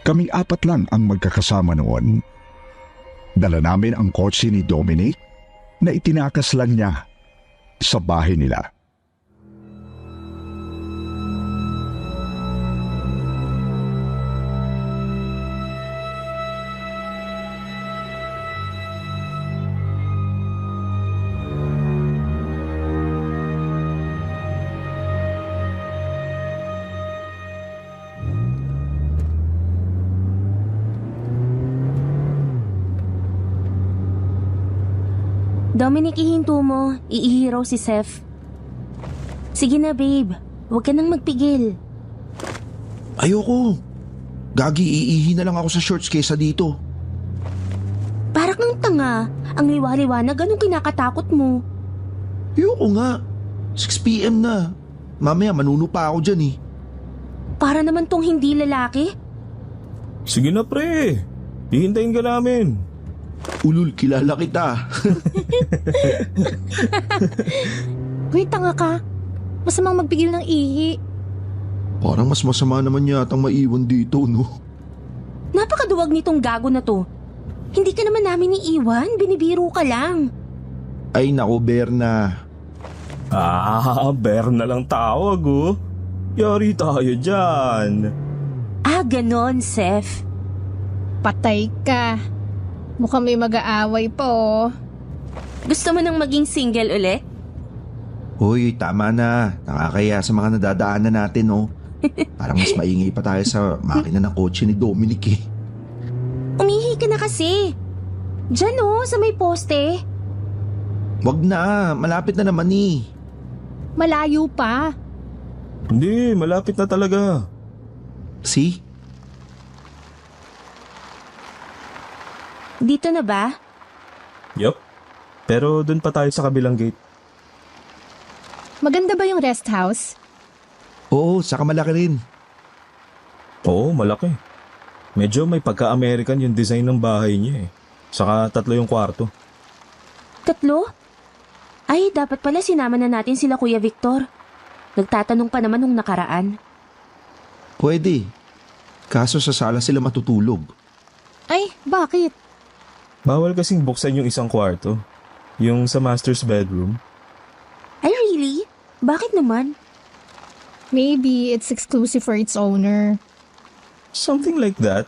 Kaming apat lang ang magkakasama noon. Dala namin ang kotse ni Dominic na itinakas lang niya sa bahay nila. Dominic, ihinto mo. Iihiro si Seth. Sige na, babe. Huwag ka nang magpigil. Ayoko. Gagi, iihi na lang ako sa shorts kesa dito. Para kang tanga. Ang liwa-liwanag, anong kinakatakot mo? Ayoko nga. 6 p.m. na. Mamaya manuno pa ako dyan eh. Para naman tong hindi lalaki. Sige na pre. Hihintayin ka namin. Ulul, kilala kita. Hoy, tanga ka. Masamang magpigil ng ihi. Parang mas masama naman yatang maiwan dito, no? Napakaduwag nitong gago na to. Hindi ka naman namin iiwan. Binibiro ka lang. Ay nako, Berna. Bear na lang tawag oh. Yari tayo dyan. Ganon, Seth. Patay ka. Mukhang may mag-aaway pa oh. Gusto mo nang maging single ulit? Hoy, tama na. Nakakaya sa mga nadadaanan natin, oh. Parang mas maingay pa tayo sa makina ng kotse ni Dominic eh. Umihi ka na kasi. Diyan oh, sa may poste. Wag na, malapit na naman eh. Malayo pa. Hindi, malapit na talaga. See? Dito na ba? Yup. Pero dun pa tayo sa kabilang gate. Maganda ba yung rest house? Oo, saka malaki rin. Oo, malaki. Medyo may pagka-American yung design ng bahay niya eh. Saka 3 yung kwarto. 3? Ay, dapat pala sinama na natin sila Kuya Victor. Nagtatanong pa naman nung nakaraan. Pwede. Kaso sa sala sila matutulog. Ay, bakit? Bawal kasing buksan yung isang kwarto. Yung sa master's bedroom. Ay, really? Bakit naman? Maybe it's exclusive for its owner. Something like that.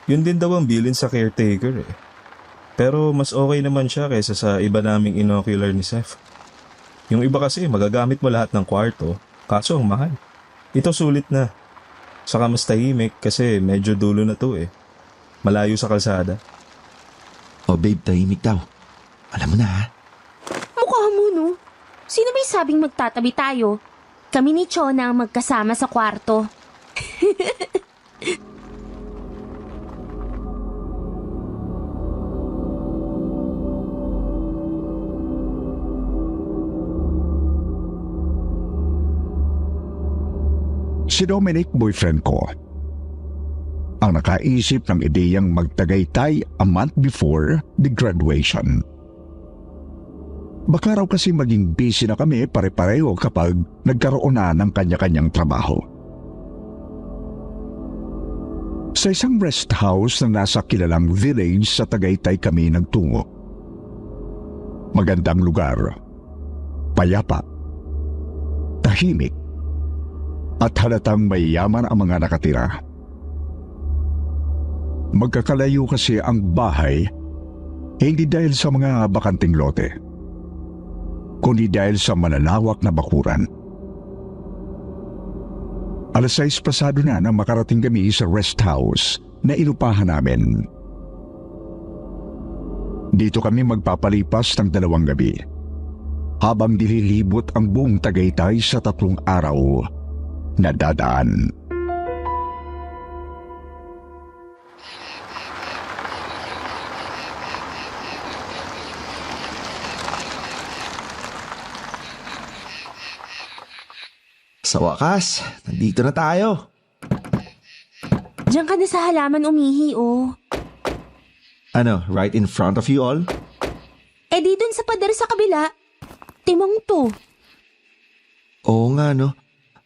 Yun din daw ang bilin sa caretaker eh. Pero mas okay naman siya kaysa sa iba naming inocular ni Seth. Yung iba kasi magagamit mo lahat ng kwarto, kaso ang mahal. Ito sulit na. Saka mas tahimik kasi medyo dulo na to eh. Malayo sa kalsada. Oh babe, tahimik daw. Alam mo na ha? Mukha mo, no? Sino may sabing magtatabi tayo? Kami ni Chona ang magkasama sa kwarto. Si Dominic, boyfriend ko, ang nakaisip ng ideyang magtagaytay a month before the graduation. Baka raw kasi maging busy na kami pare-pareho kapag nagkaroon na ng kanya-kanyang trabaho. Sa isang rest house na nasa kilalang village sa Tagaytay kami nagtungo. Magandang lugar, payapa, tahimik at halatang mayayaman ang mga nakatira. Magkakalayo kasi ang bahay hindi dahil sa mga bakanting lote, kundi dahil sa malalawak na bakuran. 6:00 pasado na nang makarating kami sa rest house na inupahan namin. Dito kami magpapalipas ng 2 gabi habang dililibot ang buong Tagaytay sa 3 araw na dadaan. Sa wakas, nandito na tayo. Diyan ka na sa halaman umihi, oh. Ano, right in front of you all? Eh di dun sa pader sa kabila. Timang to. Oo nga, no?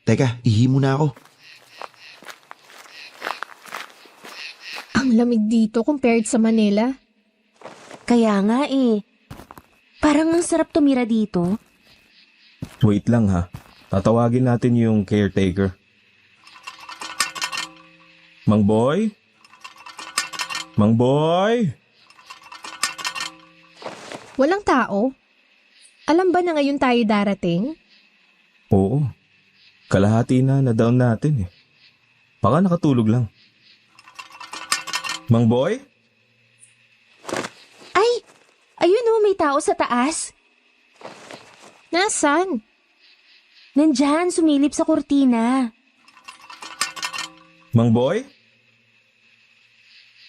Teka, ihi muna ako. Ang lamig dito compared sa Manila. Kaya nga eh. Parang ang sarap tumira dito. Wait lang ha. Tatawagin natin yung caretaker. Mang Boy? Mang Boy? Walang tao? Alam ba na ngayon tayo darating? Oo. Kalahati na down natin eh. Baka nakatulog lang. Mang Boy? Ay! Ayun oh, may tao sa taas. Nasaan? Nandyan, sumilip sa kurtina. Mang Boy?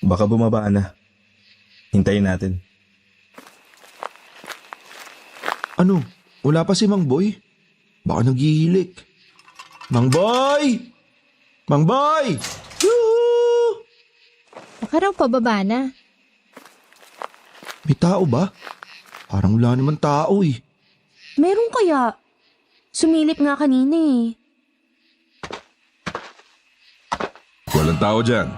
Baka bumaba na. Hintayin natin. Ano? Wala pa si Mang Boy? Baka naghihilik. Mang Boy! Mang Boy! Yoo! Baka raw pababa na. May tao ba? Parang wala naman tao eh. Meron kaya? Sumilip nga kanina eh. Walang tao dyan.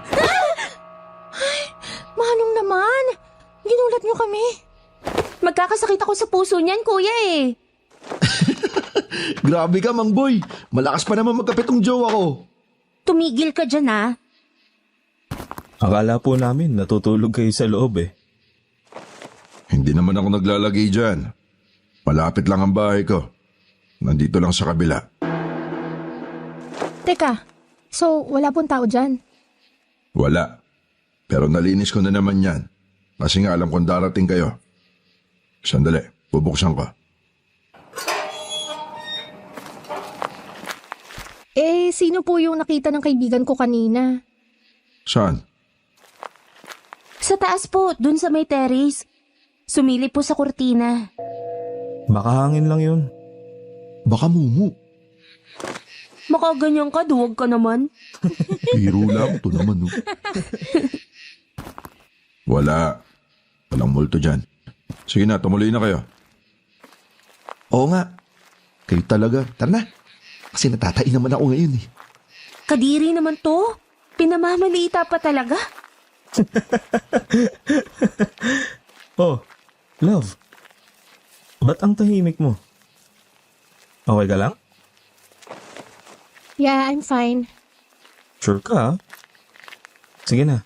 Manong naman! Ginulat niyo kami. Magkakasakit ako sa puso niyan, kuya eh. Grabe ka, Mang Boy. Malakas pa naman magkapit ang jowa ko. Tumigil ka dyan ah. Akala po namin natutulog kayo sa loob eh. Hindi naman ako naglalagay dyan. Malapit lang ang bahay ko. Nandito lang sa kabila. Teka, so wala pong tao dyan? Wala. Pero nalinis ko na naman yan. Kasi nga alam kong darating kayo. Sandali, bubuksan ko. Eh, sino po yung nakita ng kaibigan ko kanina? Saan? Sa taas po, dun sa may terrace. Sumilip po sa kurtina. Baka hangin lang yun. Baka mumu. Makaganyan ka, duwag ka naman. Biro lang ito naman. No? Wala. Walang multo dyan. Sige na, tumuloy na kayo. Oo nga. Kayo talaga. Tara na. Kasi natatain naman ako ngayon eh. Kadiri naman to. Pinamamaliita pa talaga. Oh, love. Ba't ang tahimik mo? Okay ka lang? Yeah, I'm fine. Sure ka ha? Sige na.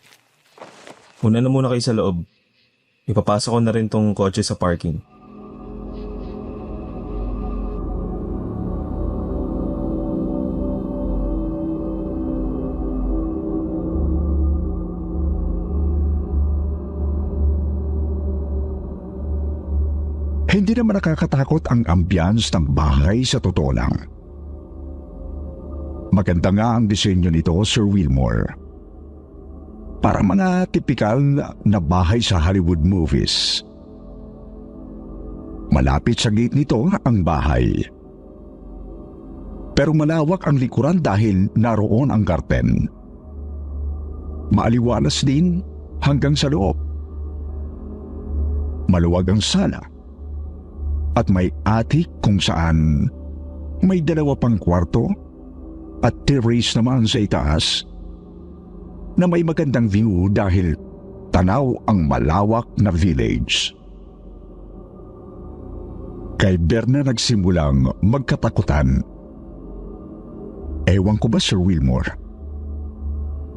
Una na muna kayo sa loob. Ipapasok ko na rin tong kotse sa parking. Hindi naman nakakatakot ang ambience ng bahay sa totoo lang. Maganda nga ang disenyo nito, Sir Wilmore. Para mga tipikal na bahay sa Hollywood movies. Malapit sa gate nito ang bahay. Pero malawak ang likuran dahil naroon ang garden. Maaliwalas din hanggang sa loob. Maluwag ang sala. At may attic kung saan may 2 pang kwarto at terrace naman sa itaas na may magandang view dahil tanaw ang malawak na village. Kay Berna nagsimulang magkatakutan Ewan ko ba, Sir Wilmore?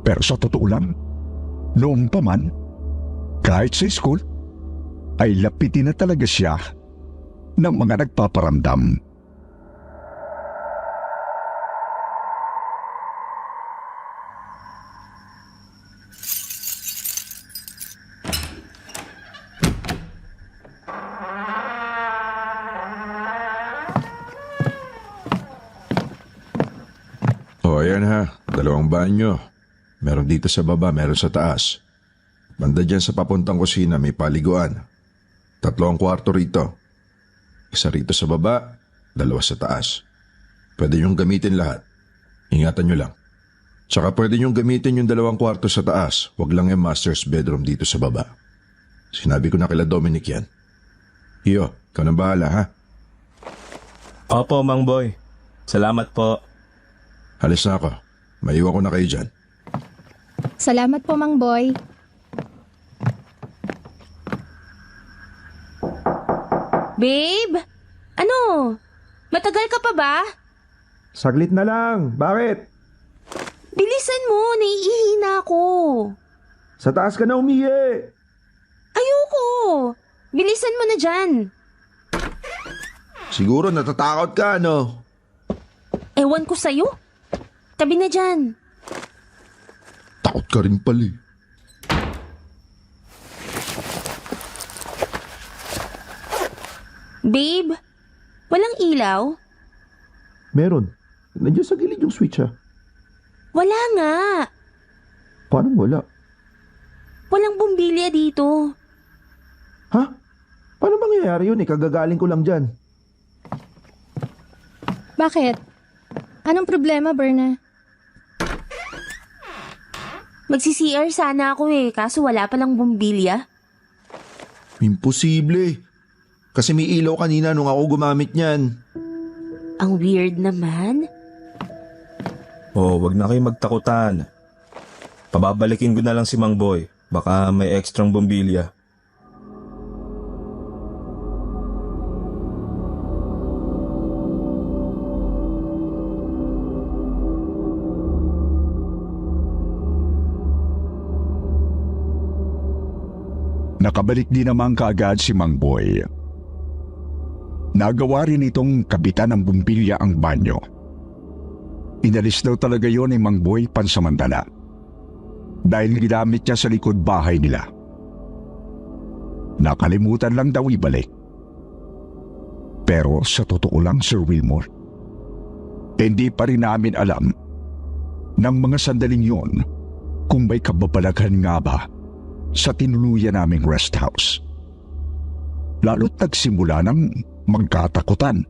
Pero sa totoo lang, noon pa man, kahit sa school, ay lapitin na talaga siya ng mga nagpaparamdam. O ayan ha, 2 banyo. Meron dito sa baba, meron sa taas. Banda dyan sa papuntang kusina may paliguan. 3 ang kwarto rito. 1 rito sa baba, 2 sa taas. Pwede niyong gamitin lahat. Ingatan niyo lang. Tsaka pwede niyong gamitin yung 2 kwarto sa taas. Huwag lang yung master's bedroom dito sa baba. Sinabi ko na kila Dominic yan. Iyo, ikaw nang bahala ha. Opo, Mang Boy. Salamat po. Halis na ako. Maiwan ko na kayo dyan. Salamat po, Mang Boy. Babe? Ano? Matagal ka pa ba? Saglit na lang. Bakit? Bilisan mo, naiihi na ako. Sa taas ka na umihi. Ayoko. Bilisan mo na dyan. Siguro natatakot ka, no? Ewan ko sa'yo. Tabi na dyan. Takot ka rin pala eh. Babe, walang ilaw? Meron. Nandiyan sa gilid yung switch ha. Wala nga. Paano wala? Walang bumbilya dito. Ha? Paano mangyayari yun eh? Kagagaling ko lang dyan. Bakit? Anong problema, Berna? Magsi-CR sana ako kaso wala palang bumbilya. Imposible. Kasi may ilaw kanina nung ako gumamit niyan. Ang weird naman. Oh, wag na kayo magtakutan. Pababalikin ko na lang si Mang Boy. Baka may ekstrang bumbilya. Nakabalik din naman kaagad si Mang Boy. Nagawa rin itong kabitan ng bumbilya ang banyo. Inalis daw talaga yon ni Mang Boy pansamantala dahil ginamit niya sa likod bahay nila. Nakalimutan lang daw ibalik. Pero sa totoo lang, Sir Wilmore, hindi pa rin namin alam ng mga sandaling yon kung may kababalaghan nga ba sa tinuluyan naming rest house. Lalo't nagsimula ng magkatakutan.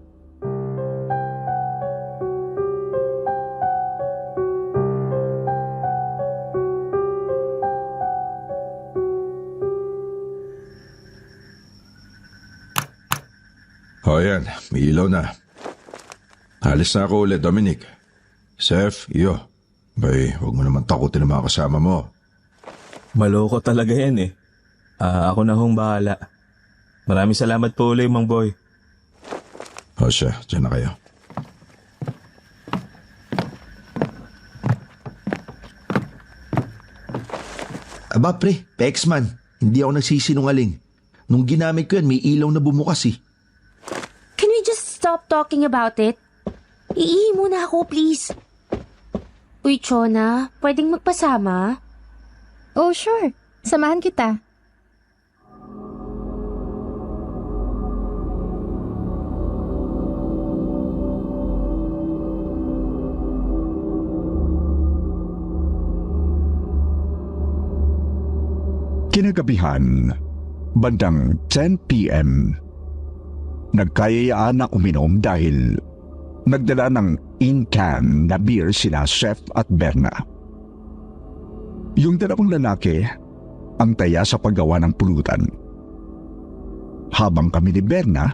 O yan, may ilaw na. Halis na ako ulit, Dominic. Seth, iyo. Bay, huwag mo naman takutin ang mga kasama mo. Maloko talaga yan ako na hong bahala. Maraming salamat po ulit, Mang Boy. O siya, dyan na kayo. Aba pre, Pexman. Hindi ako nagsisinungaling. Nung ginamit ko yan, may ilaw na bumukas eh. Can we just stop talking about it? Iihi muna ako, please. Uy, Chona, pwedeng magpasama? Oh, sure. Samahan kita. Kinagabihan, bandang 10 p.m., nagkayayaan na uminom dahil nagdala ng in-can na beer sina Chef at Berna. Yung dalawang lalaki ang taya sa paggawa ng pulutan. Habang kami ni Berna,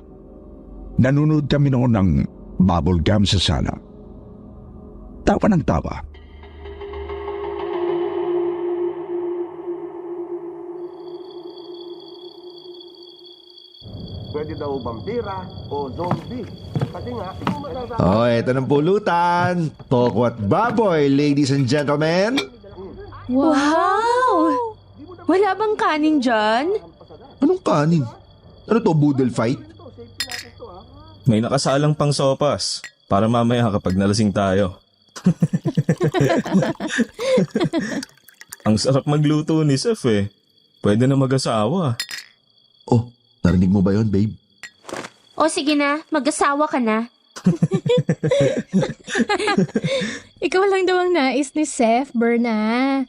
nanonood kami noon ng bubble gum sa sala. Tawa ng tawa. pwede daw vampira o zombie. Kasi nga, kung masasabi... Oh, eto ng pulutan. Tokwat baboy, ladies and gentlemen. Wow! Wala bang kanin dyan? Anong kanin? Ano to, boodle fight? May nakasalang pang sopas para mamaya kapag nalasing tayo. Ang sarap magluto ni Seth eh. Pwede na mag-asawa. Oh, narinig mo ba yon, babe? O sige na, mag-asawa ka na. Ikaw lang daw ang nais ni Seth, Berna.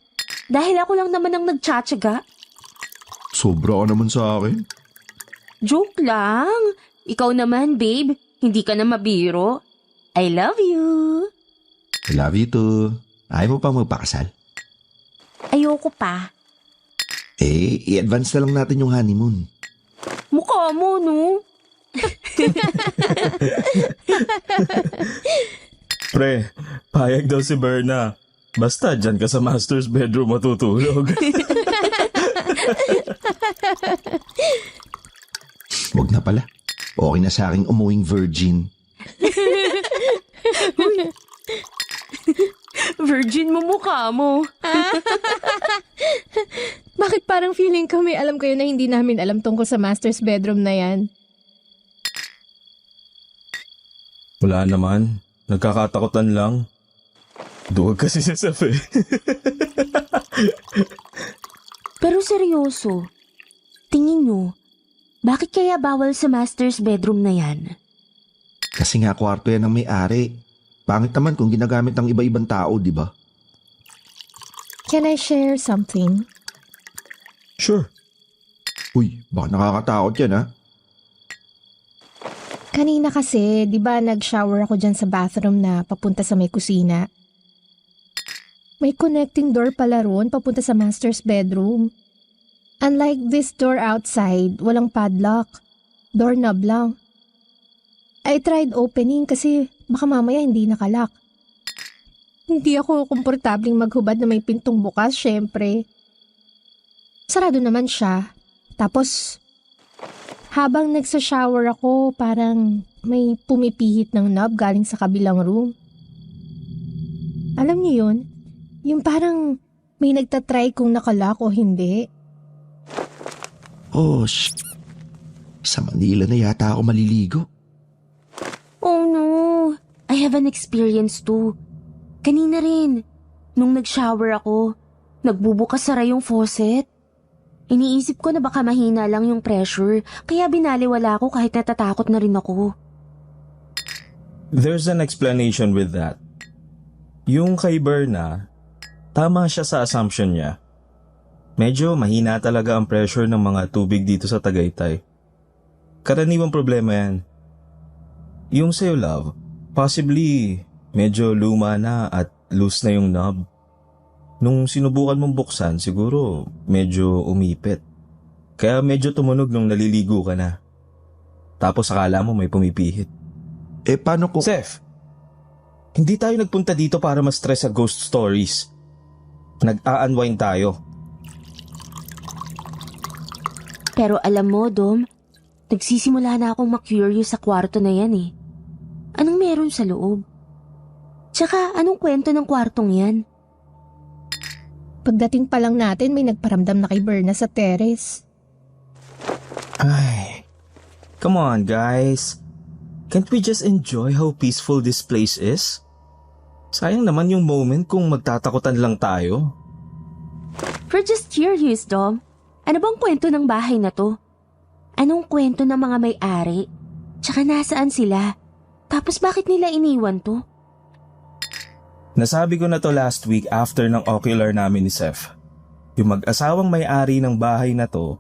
Dahil ako lang naman ang nagtsatsaga. Sobra ka naman sa akin. Joke lang. Ikaw naman, babe. Hindi ka na mabiro. I love you. I love you too. Ayaw mo pa magpakasal? Ayoko pa. Eh, i-advance na lang natin yung honeymoon. Mukha mo, no? Pre, payag daw si Berna. Basta dyan ka sa master's bedroom matutulog. Wag na pala. Okay na sa aking umuwing virgin. Virgin mo mukha mo. Bakit parang feeling ko may alam kayo na hindi namin alam tungkol sa master's bedroom na yan? Wala naman. Nagkakatakutan lang. Duwag kasi si Seth eh. Pero seryoso, tingin nyo, bakit kaya bawal sa master's bedroom na yan? Kasi nga kwarto yan ng may-ari. Pangit naman kung ginagamit ng iba-ibang tao, di ba? Can I share something? Sure. Uy, baka nakakatakot yan, ha? Kanina kasi, di ba nag-shower ako dyan sa bathroom na papunta sa may kusina? May connecting door pala roon papunta sa master's bedroom. Unlike this door outside, walang padlock. Doorknob lang. I tried opening kasi baka mamaya hindi nakalock. Hindi ako komportabling maghubad na may pintong bukas, syempre. Sarado naman siya. Tapos, habang nagsa-shower ako, parang may pumipihit ng knob galing sa kabilang room. Alam niyo yun? Yung parang may nagtatry kung nakalock o hindi. Oh, sa Manila na yata ako maliligo. Oh no, I have an experience too. Kanina rin, nung nag-shower ako, nagbubukas sara yung faucet. Iniisip ko na baka mahina lang yung pressure, kaya binaliwala ako kahit natatakot na rin ako. There's an explanation with that. Yung kay Berna, tama siya sa assumption niya. Medyo mahina talaga ang pressure ng mga tubig dito sa Tagaytay. Karaniwang problema yan. Yung sa'yo, love, possibly medyo luma na at loose na yung knob. Nung sinubukan mong buksan, siguro medyo umipit. Kaya medyo tumunog nung naliligo ka na. Tapos akala mo may pumipihit. Eh paano kung... Seth, hindi tayo nagpunta dito para ma-stress sa ghost stories. Nag-a-unwind tayo. Pero alam mo, Dom, nagsisimula na akong ma-curious sa kwarto na yan eh. Anong meron sa loob? Tsaka anong kwento ng kwartong yan? Pagdating pa lang natin, may nagparamdam na kay Berna sa terrace. Ay, come on guys. Can't we just enjoy how peaceful this place is? Sayang naman yung moment kung magtatakutan lang tayo. We're just curious, Dom. Ano bang kwento ng bahay na to? Anong kwento ng mga may-ari? Tsaka nasaan sila? Tapos bakit nila iniwan to? Nasabi ko na to last week after ng ocular namin ni Seth. Yung mag-asawang may-ari ng bahay na to,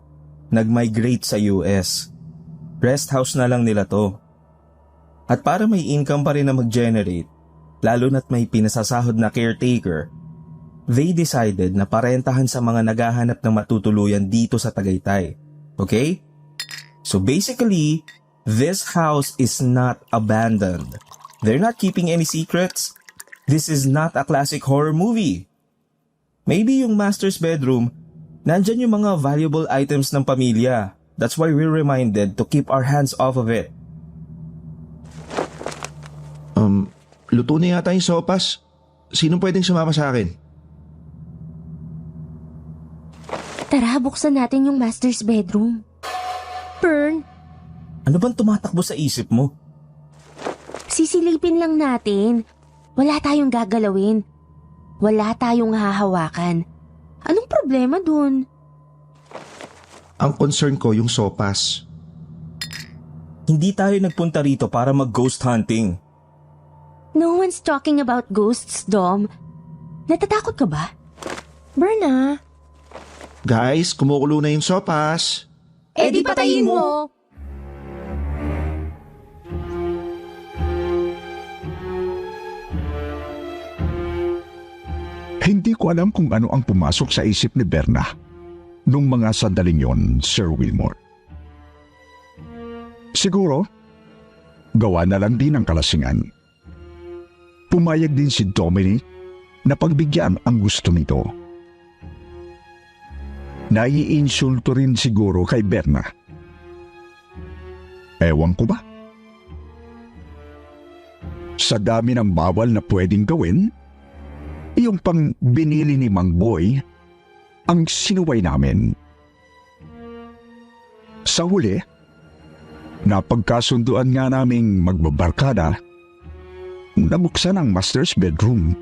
nag-migrate sa US. Rest house na lang nila to. At para may income pa rin na mag-generate, lalo na't may pinasasahod na caretaker, they decided na parentahan sa mga naghahanap ng matutuluyan dito sa Tagaytay. Okay? So basically, this house is not abandoned. They're not keeping any secrets. This is not a classic horror movie. Maybe yung master's bedroom, nandyan yung mga valuable items ng pamilya. That's why we're reminded to keep our hands off of it. Luto na yata yung sopas. Sino pwedeng sumama sa akin? Tara, buksan natin yung master's bedroom. Fern, Ano bang tumatakbo sa isip mo? Sisilipin lang natin. Wala tayong gagalawin. Wala tayong hahawakan. Anong problema dun? Ang concern ko yung sopas. Hindi tayo nagpunta rito para mag-ghost hunting. No one's talking about ghosts, Dom. Natatakot ka ba? Berna. Guys, kumukulo na yung sopas. Eh di patayin mo. Hindi ko alam kung ano ang pumasok sa isip ni Berna nung mga sandaling yon, Sir Wilmore. Siguro, gawa na lang din ang kalasingan. Pumayag din si Dominic na pagbigyan ang gusto nito. Naiinsulto rin siguro kay Berna. Ewan ko ba? Sa dami ng bawal na pwedeng gawin, yung pang binili ni Mang Boy ang sinuway namin. Sa huli, napagkasunduan nga naming magbabarkada na buksan ang master's bedroom.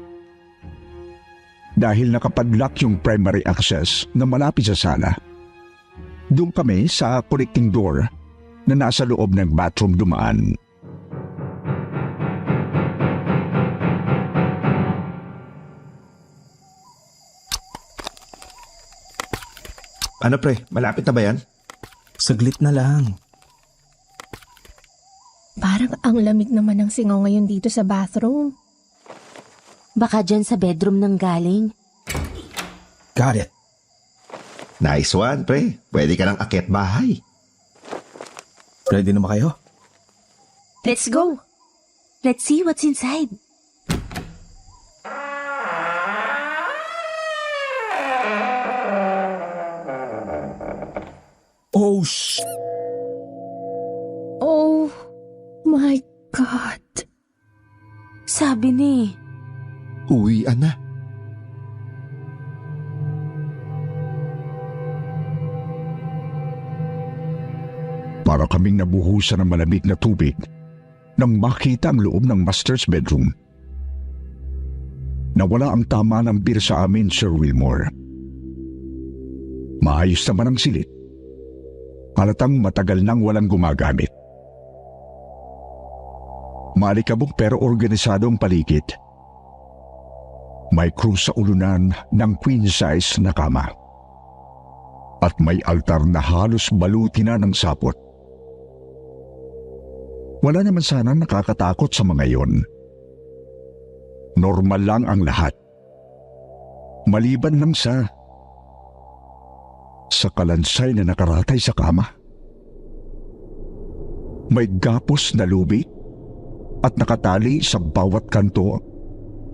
Dahil nakapadlock yung primary access na malapit sa sala, doon kami sa connecting door na nasa loob ng bathroom dumaan. Ano pre, malapit na ba yan? Saglit na lang. Parang ang lamig naman ng singaw ngayon dito sa bathroom. Baka dyan sa bedroom nang galing. Got it. Nice one, pre. Pwede ka lang akyat bahay. Ready na ba kayo? Let's go. Let's see what's inside. Oh, shh! Oh my God. Sabi ni, Uwian na. Para kaming nabuhusan ng malamig na tubig nang makita ang loob ng master's bedroom. Nawala ang tama ng beer sa amin, Sir Wilmore. Maayos naman ang silid. Halatang matagal nang walang gumagamit. Maalikabok pero organisadong paligid. May krus sa ulunan ng queen size na kama. At may altar na halos baluti na ng sapot. Wala naman sanang nakakatakot sa mga yon. Normal lang ang lahat. Maliban lang sa kalansay na nakaratay sa kama. May gapos na lubi at nakatali sa bawat kanto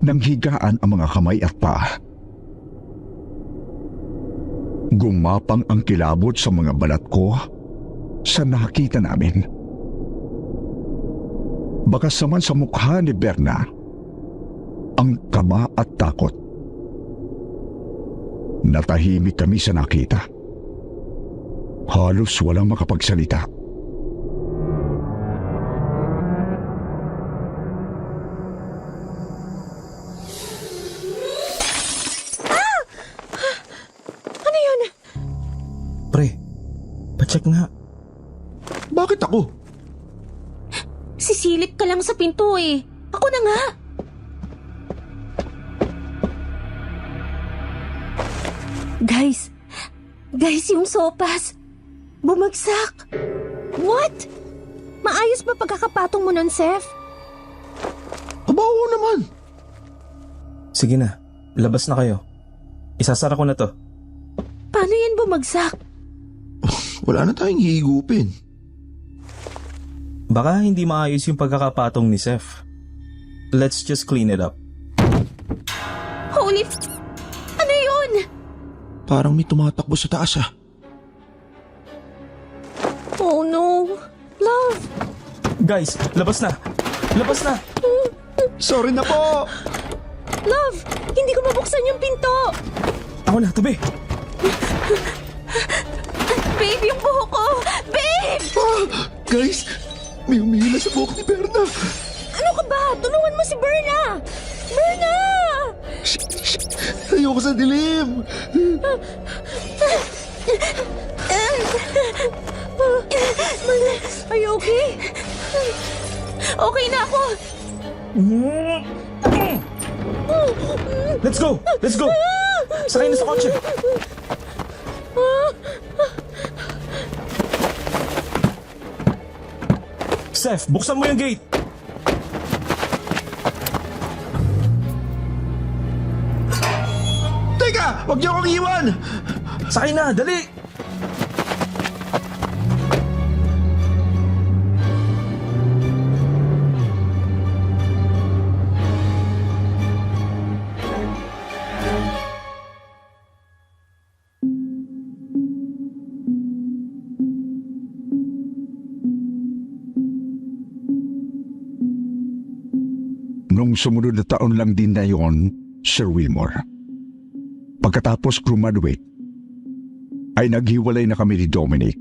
ng higaan ang mga kamay at paa. Gumapang ang kilabot sa mga balat ko sa nakita namin. Bakas naman sa mukha ni Berna ang kaba at takot. Natahimik kami sa nakita. Halos walang makapagsalita. Ano yun? Pre, pacheck nga. Bakit ako? sisilip ka lang sa pinto eh. Ako na nga. Guys, yung sopas. Bumagsak. What? Maayos ba pagkakapatong mo nun, Seth? Abaw naman. Sige na, labas na kayo. Isasara ko na to. Paano yan bumagsak? Wala na tayong hihigupin. Baka hindi maayos yung pagkakapatong ni Seth. Let's just clean it up. Holy Ano yun? Parang may tumatakbo sa taas ah. Guys, labas na! Labas na! Sorry na po! Love, hindi ko mabuksan yung pinto. Ako na, tabi! Babe, yung buhok ko! Babe! Guys, may humihila sa buhok ni Berna. Ano ka ba? Tulungan mo si Berna! Berna! Ayoko sa dilim. Are you okay? Okay na ako. Let's go! Let's go! Sakay na sa kotse! Seth, buksan mo yung gate! Teka! Huwag niyo akong iwan! Sakay na! Dali! Nung sumunod na taon lang din na yon, Sir Wilmore. Pagkatapos graduate, ay naghiwalay na kami ni Dominic.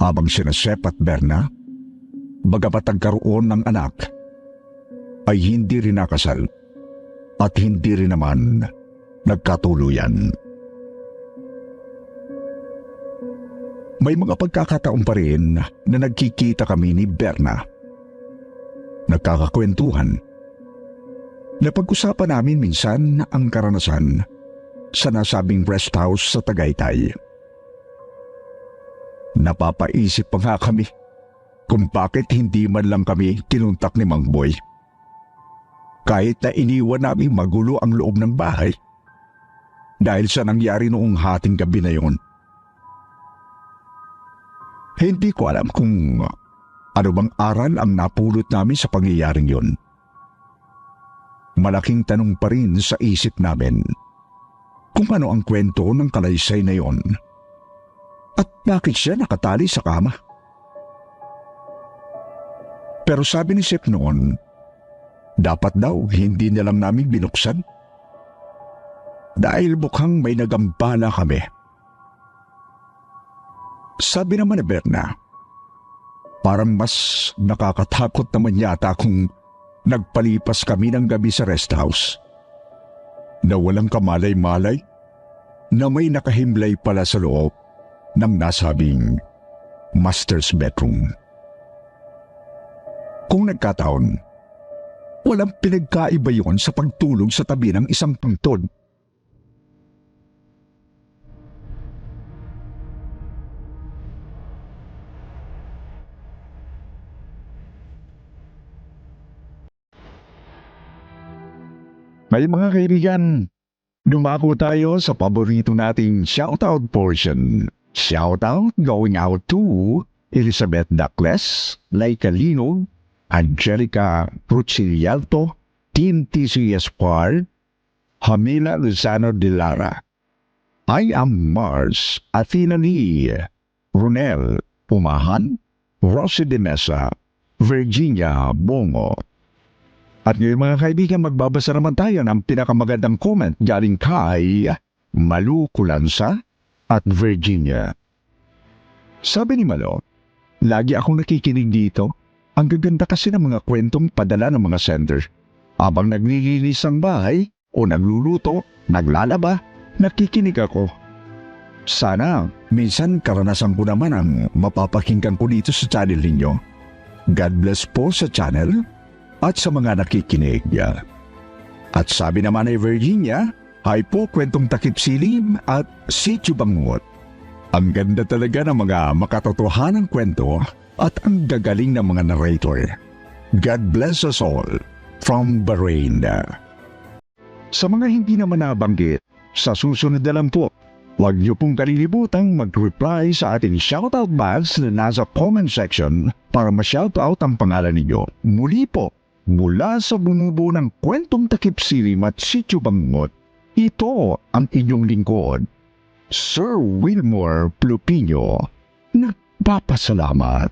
Habang sina Sep at Berna, bagamat nagkaroon ng anak, ay hindi rin nakasal at hindi rin naman nagkatuluyan. May mga pagkakataon pa rin na nagkikita kami ni Berna. Nagkakakwentuhan. Napag-usapan namin minsan ang karanasan sa nasabing rest house sa Tagaytay. Napapaisip pa nga kami kung bakit hindi man lang kami tinuntak ni Mang Boy. Kahit na iniwan namin magulo ang loob ng bahay dahil sa nangyari noong hating gabi na yon. Hindi ko alam kung ano bang aral ang napulot namin sa pangyayaring yon. Malaking tanong pa rin sa isip namin kung ano ang kwento ng kalaysay na yon at bakit siya nakatali sa kama. Pero sabi ni Sep noon, dapat daw hindi na lang namin binuksan dahil mukhang may nagambala kami. Sabi naman ni Berna, parang mas nakakatakot naman yata kung nagpalipas kami ng gabi sa rest house na walang kamalay-malay na may nakahimlay pala sa loob ng nasabing master's bedroom. Kung nagkataon, walang pinagkaiba yon sa pagtulog sa tabi ng isang pangtod. May mga kaibigan, dumako tayo sa paborito nating shoutout portion. Shoutout going out to Elizabeth Dacles, Laika Linog, Angelica Ruchilialto, Team TCS Par, Hamila Luzano de Lara. I am Mars, Athena Lee, Ronel Pumahan, Rosie de Mesa, Virginia Bongo. At ngayon mga kaibigan, magbabasa naman tayo ng pinakamagandang comment galing kay Malu Kulansa at Virginia. Sabi ni Malu, lagi akong nakikinig dito. Ang gaganda kasi ng mga kwentong padala ng mga sender. Habang naglilinis ang bahay o nagluluto, naglalaba, nakikinig ako. Sana minsan karanasan ko naman ang mapapakinggan ko dito sa channel ninyo. God bless po sa channel at sa mga nakikinig. At sabi naman ni Virginia, hi po kwentong takip silim at sityo bangot. Ang ganda talaga ng mga makatotohanang kwento at ang gagaling ng mga narrator. God bless us all from Bahrain. Sa mga hindi naman nabanggit, sa susunod na lang po, huwag niyo pong kalilibutang mag-reply sa ating shoutout box na nasa comment section para ma-shoutout ang pangalan ninyo. Muli po, mula sa bumubuo ng kwentong takip silim at sityo bangot, ito ang inyong lingkod, Sir Wilmore Plupino. Nagpapasalamat.